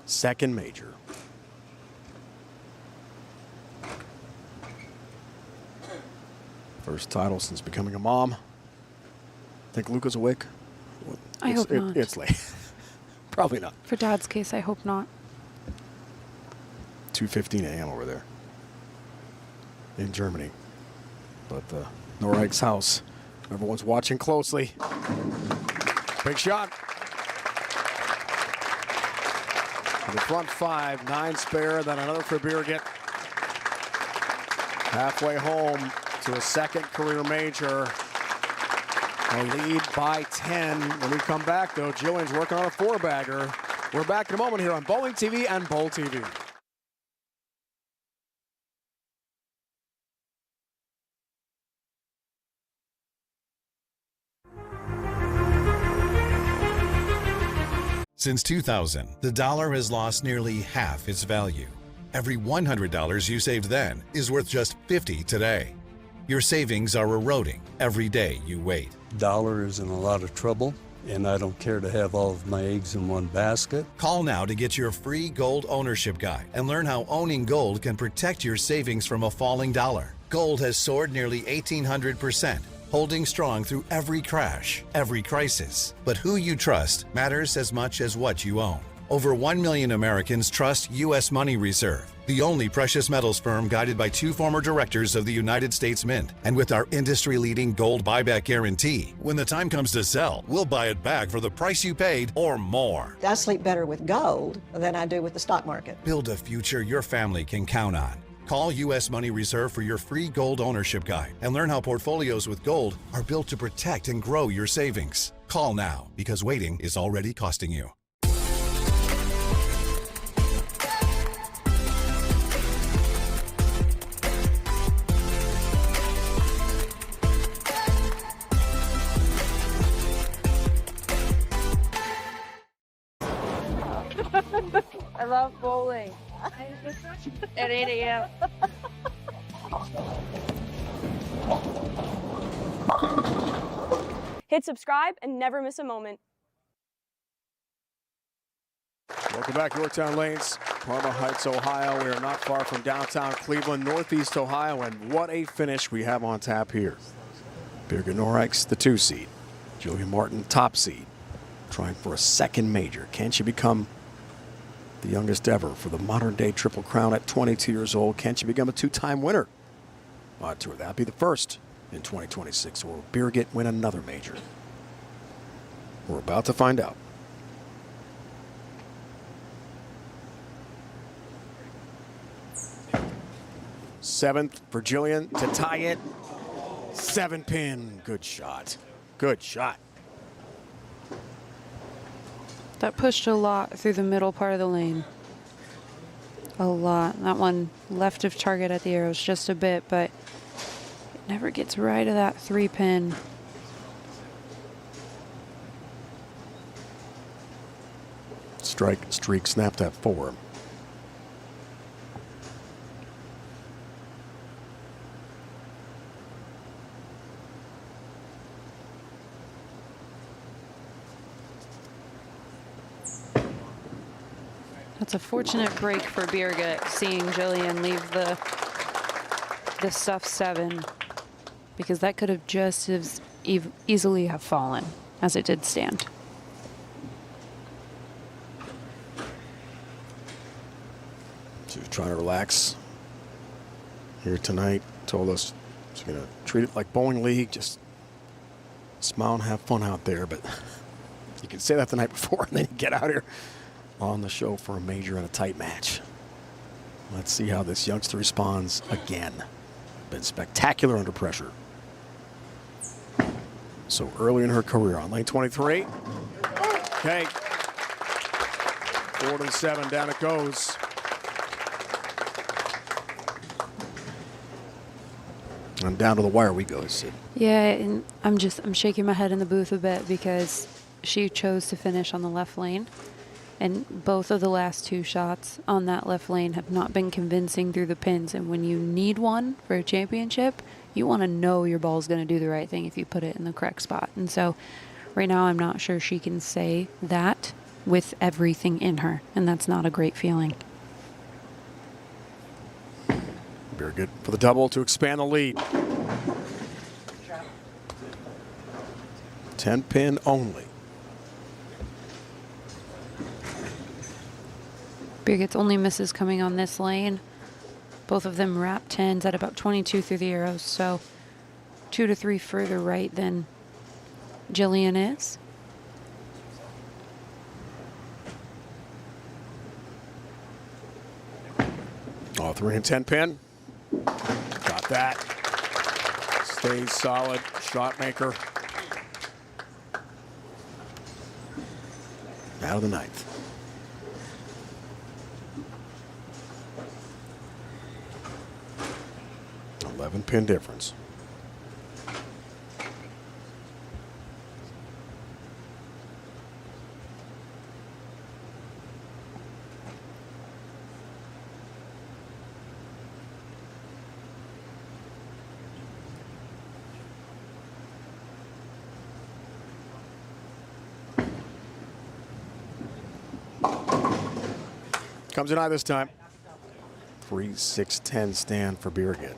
Second major. First title since becoming a mom. Think Luca's awake? I hope not. It's late. Probably not. For Dad's case, I hope not. 2:15 a.m. over there in Germany. But the Norreich's house, everyone's watching closely. Big shot. In the front five, 9 spare, then another for Birgit. Halfway home to a second career major. A lead by 10. When we come back, though, Jillian's working on a 4-bagger. We're back in a moment here on Bowling TV and Bowl TV. Since 2000, the dollar has lost nearly half its value. Every $100 you saved then is worth just $50 today. Your savings are eroding every day you wait. Dollar is in a lot of trouble, and I don't care to have all of my eggs in one basket. Call now to get your free gold ownership guide and learn how owning gold can protect your savings from a falling dollar. Gold has soared nearly 1,800%, holding strong through every crash, every crisis. But who you trust matters as much as what you own. Over 1 million Americans trust U.S. Money Reserve, the only precious metals firm guided by 2 former directors of the United States Mint. And with our industry-leading gold buyback guarantee, when the time comes to sell, we'll buy it back for the price you paid or more. I sleep better with gold than I do with the stock market. Build a future your family can count on. Call U.S. Money Reserve for your free gold ownership guide and learn how portfolios with gold are built to protect and grow your savings. Call now, because waiting is already costing you. I love bowling. At 8 a.m. Hit subscribe and never miss a moment. Welcome back, Yorktown Lanes, Parma Heights, Ohio. We are not far from downtown Cleveland, Northeast Ohio, and what a finish we have on tap here. Birgit Norreich's the 2 seed. Jillian Martin, top seed, trying for a second major. Can she become the youngest ever for the modern-day Triple Crown at 22 years old? Can she become a 2-time winner on tour? That'd be the first in 2026. Or will Birgit win another major? We're about to find out. 7th for Jillian to tie it. 7-pin. Good shot. Good shot. That pushed a lot through the middle part of the lane. A lot. That one left of target at the arrows just a bit, but it never gets right of that 3-pin. Strike streak snapped at 4. That's a fortunate break for Birgit, seeing Jillian leave the stuff 7, because that could have just as easily have fallen as it did stand. She's trying to relax here tonight. Told us she's going to treat it like bowling league. Just smile and have fun out there. But you can say that the night before, and then you get out here on the show for a major and a tight match. Let's see how this youngster responds again. Been spectacular under pressure. So early in her career on lane 23. Okay. 4 to 7, down it goes. And down to the wire we go, Sid. Yeah, and I'm shaking my head in the booth a bit because she chose to finish on the left lane. And both of the last 2 shots on that left lane have not been convincing through the pins. And when you need one for a championship, you want to know your ball's going to do the right thing if you put it in the correct spot. And so right now I'm not sure she can say that with everything in her. And that's not a great feeling. Very good for the double to expand the lead. 10-pin only. Birgit's only misses coming on this lane. Both of them wrap 10s at about 22 through the arrows, so 2 to 3 further right than Jillian is. All 3 and 10-pin. Got that. Stays solid. Shot maker. Out of the 9th. Pin difference. Comes in high this time. 3-6-10 stand for Birgit.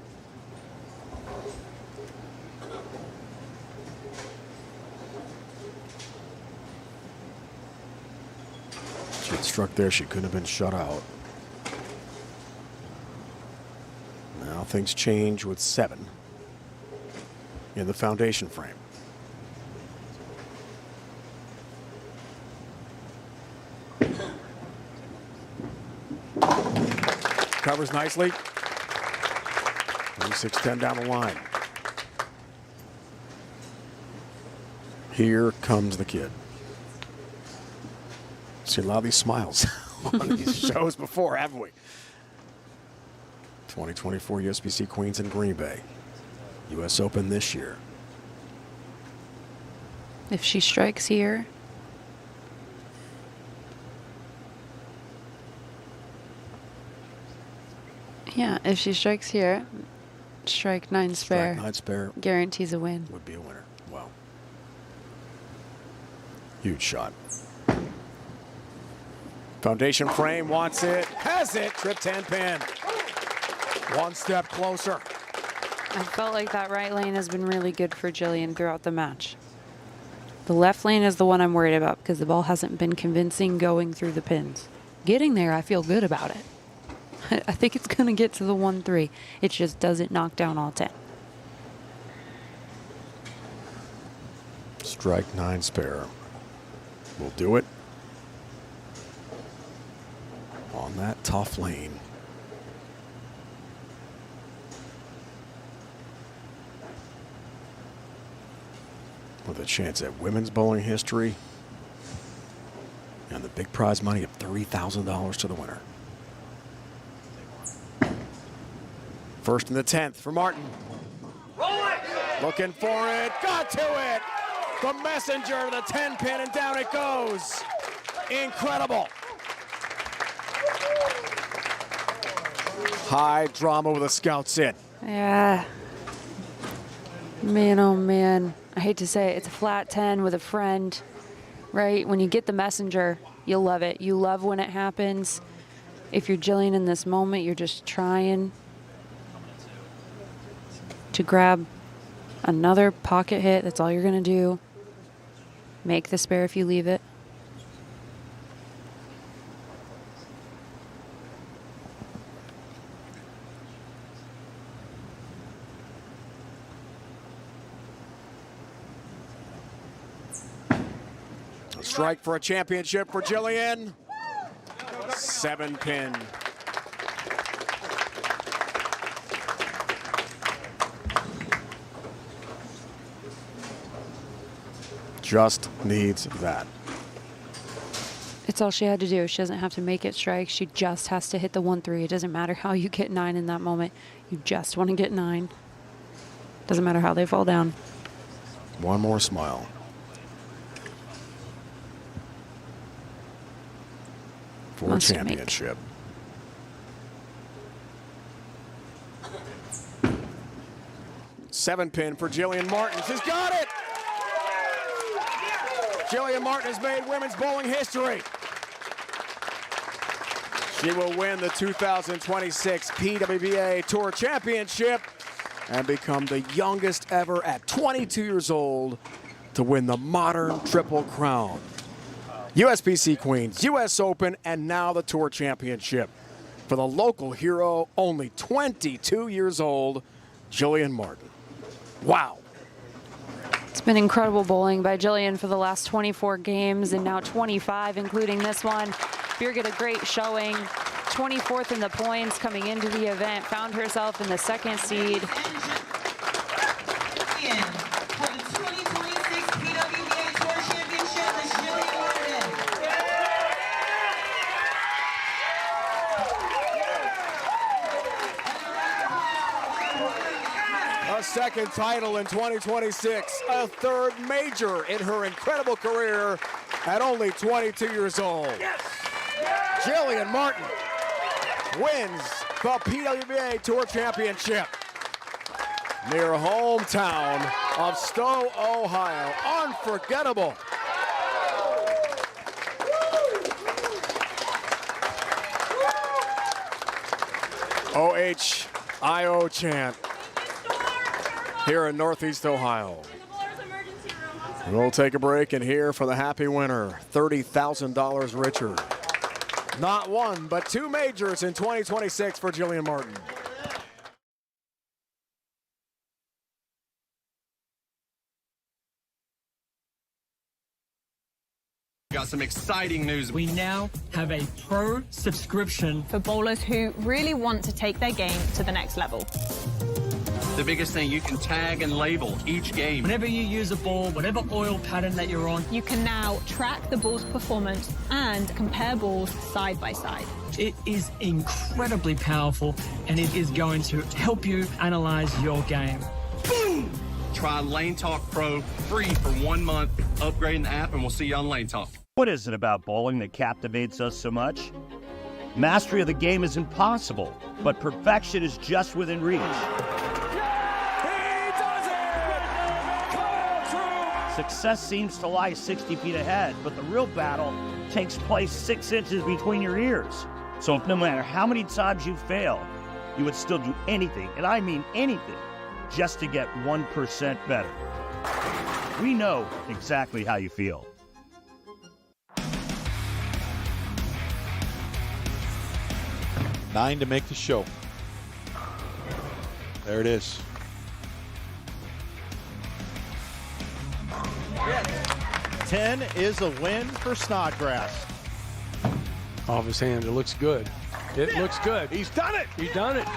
She had struck there, she couldn't have been shut out. Now things change with 7 in the foundation frame. Covers nicely. 3-6-10 down the line. Here comes the kid. Seen a lot of these smiles on these shows before, haven't we? 2024 USBC Queens in Green Bay. U.S. Open this year. If she strikes here, yeah, if she strikes here, strike 9 spare. Strike 9 spare. Guarantees a win. Would be a winner. Wow. Huge shot. Foundation frame wants it, has it, trip 10-pin. 1 step closer. I felt like that right lane has been really good for Jillian throughout the match. The left lane is the one I'm worried about because the ball hasn't been convincing going through the pins. Getting there, I feel good about it. I think it's going to get to the 1-3. It just doesn't knock down all 10. Strike 9 spare. We'll do it. On that tough lane. with a chance at women's bowling history and the big prize money of $30,000 to the winner. First in the 10th for Martin. Looking for it, got to it. The messenger to the 10-pin, and down it goes. Incredible. High drama with a scout sit. Yeah. Man, oh man. I hate to say it, it's a flat 10 with a friend, right? When you get the messenger, you love it. You love when it happens. If you're Jillian in this moment, you're just trying to grab another pocket hit. That's all you're going to do. Make the spare if you leave it. A strike for a championship for Jillian. 7-pin. Just needs that. It's all she had to do. She doesn't have to make it strike. She just has to hit the 1-3. It doesn't matter how you get 9 in that moment. You just want to get 9. Doesn't matter how they fall down. One more smile. For a championship. Seven pin for Jillian Martin. She's got it! Jillian Martin has made women's bowling history. She will win the 2026 PWBA Tour Championship and become the youngest ever at 22 years old to win the modern Triple Crown. USBC Queens, US Open, and now the Tour Championship. For the local hero, only 22 years old, Jillian Martin. Wow. It's been incredible bowling by Jillian for the last 24 games and now 25, including this one. Birgit, a great showing. 24th in the points coming into the event. Found herself in the second seed. A second title in 2026, a third major in her incredible career at only 22 years old. Yes. Jillian Martin wins the PWBA Tour Championship near hometown of Stowe, Ohio. Unforgettable. OHIO chant here in Northeast Ohio. We'll take a break and hear from the happy winner, $30,000 richer. Not one, but two majors in 2026 for Jillian Martin. Got some exciting news. We now have a pro subscription for bowlers who really want to take their game to the next level. The biggest thing, you can tag and label each game. Whenever you use a ball, whatever oil pattern that you're on, you can now track the ball's performance and compare balls side by side. It is incredibly powerful, and it is going to help you analyze your game. Boom! Try Lane Talk Pro free for 1 month. Upgrading the app, and we'll see you on Lane Talk. What is it about bowling that captivates us so much? Mastery of the game is impossible, but perfection is just within reach. Success seems to lie 60 feet ahead, but the real battle takes place 6 inches between your ears. So if no matter how many times you fail, you would still do anything, and I mean anything, just to get 1% better. We know exactly how you feel. Nine to make the show. There it is. 10 is a win for Snodgrass. Off his hand, it looks good. It looks good. He's done it. He's done it.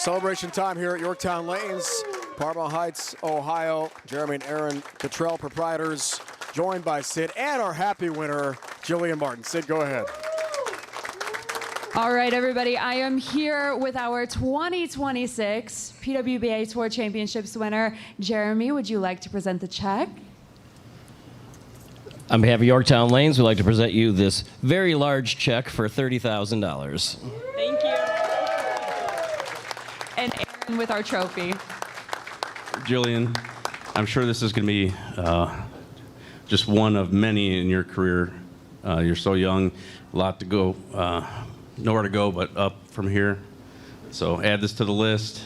Celebration time here at Yorktown Lanes, Parma Heights, Ohio. Jeremy and Aaron Cottrell, proprietors, joined by Sid and our happy winner, Jillian Martin. Sid, go ahead. All right, everybody, I am here with our 2026 PWBA Tour Championships winner. Jeremy, would you like to present the check? On behalf of Yorktown Lanes, we'd like to present you this very large check for $30,000. Thank you. And Aaron with our trophy. Jillian, I'm sure this is going to be just one of many in your career. You're so young, a lot to go, nowhere to go but up from here. So add this to the list,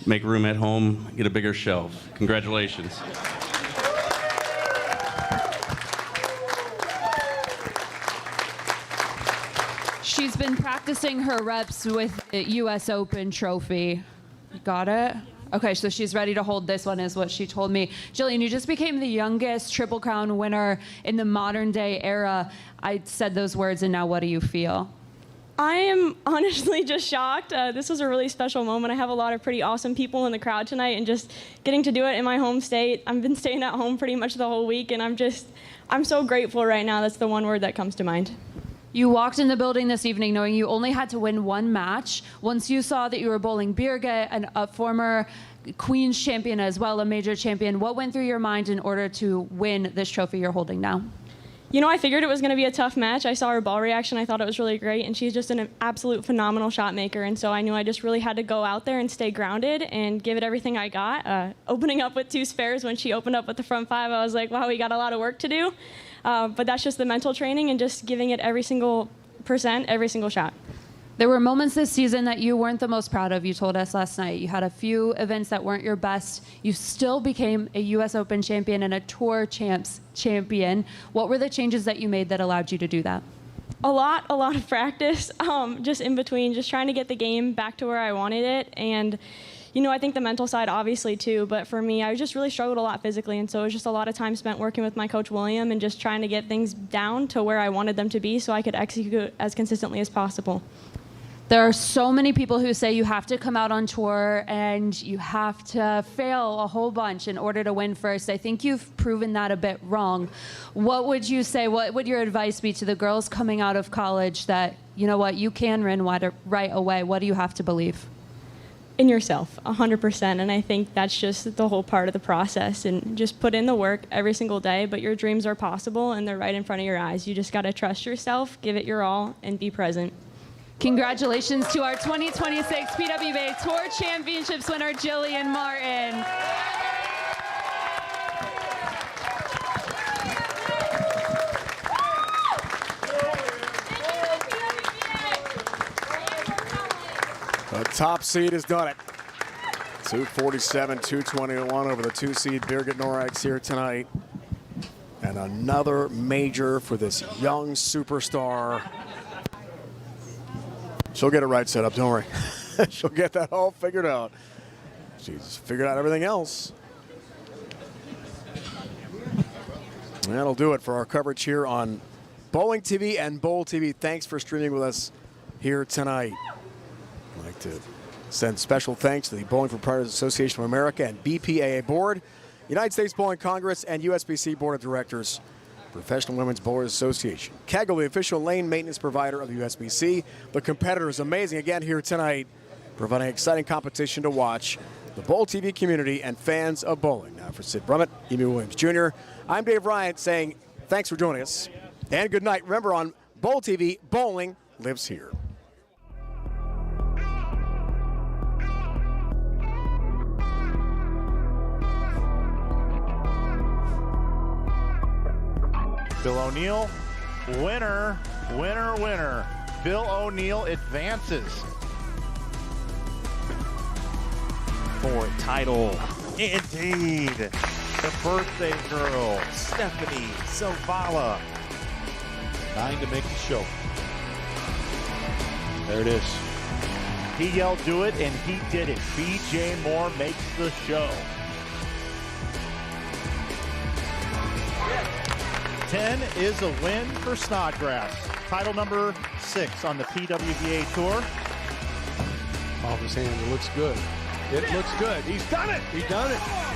make room at home, get a bigger shelf. Congratulations. She's been practicing her reps with the U.S. Open trophy. Got it? Okay, so she's ready to hold this one, is what she told me. Jillian, you just became the youngest Triple Crown winner in the modern day era. I said those words, and now what do you feel? I am honestly just shocked. This was a really special moment. I have a lot of pretty awesome people in the crowd tonight, and just getting to do it in my home state. I've been staying at home pretty much the whole week, and I'm so grateful right now. That's the one word that comes to mind. You walked in the building this evening knowing you only had to win one match. Once you saw that you were bowling Birgit, a former Queen's champion as well, a major champion, what went through your mind in order to win this trophy you're holding now? You know, I figured it was going to be a tough match. I saw her ball reaction. I thought it was really great, and she's just an absolute phenomenal shot maker. And so I knew I just really had to go out there and stay grounded and give it everything I got. Opening up with two spares when she opened up with the front five, I was like, wow, we got a lot of work to do. But that's just the mental training and just giving it every single percent, every single shot. There were moments this season that you weren't the most proud of. You told us last night. You had a few events that weren't your best. You still became a U.S. Open champion and a Tour Champs champion. What were the changes that you made that allowed you to do that? A lot of practice, just in between, just trying to get the game back to where I wanted it. And, you know, I think the mental side obviously too, but for me, I just really struggled a lot physically. And so it was just a lot of time spent working with my coach, William, and just trying to get things down to where I wanted them to be so I could execute as consistently as possible. There are so many people who say you have to come out on tour and you have to fail a whole bunch in order to win first. I think you've proven that a bit wrong. What would you say, what would your advice be to the girls coming out of college that, you know what, you can win right away? What do you have to believe? In yourself, 100%. And I think that's just the whole part of the process. And just put in the work every single day, but your dreams are possible and they're right in front of your eyes. You just got to trust yourself, give it your all, and be present. Congratulations to our 2026 PWBA Tour Championships winner, Jillian Martin. The top seed has done it. 247, 221 over the 2 seed Birgit Norikes here tonight. And another major for this young superstar. She'll get it right set up, don't worry. She'll get that all figured out. She's figured out everything else. That'll do it for our coverage here on Bowling TV and Bowl TV. Thanks for streaming with us here tonight. I'd like to send special thanks to the Bowling Proprietors Association of America and BPAA Board, United States Bowling Congress, and USBC Board of Directors, Professional Women's Bowlers Association. Kegel, the official lane maintenance provider of the USBC. The competitor is amazing again here tonight, providing exciting competition to watch. The Bowl TV community and fans of bowling. Now for Sid Brummett, Emu Williams Jr., I'm Dave Ryan saying thanks for joining us and good night. Remember, on Bowl TV, bowling lives here. Bill O'Neill, winner, winner, winner. Bill O'Neill advances. For title. Indeed. The birthday girl, Stephanie Zavala. 9 to make the show. There it is. He yelled, do it, and he did it. B.J. Moore makes the show. 10 is a win for Snodgrass. Title number 6 on the PWBA Tour. off his hand. It looks good. It looks good. He's done it. He's done it.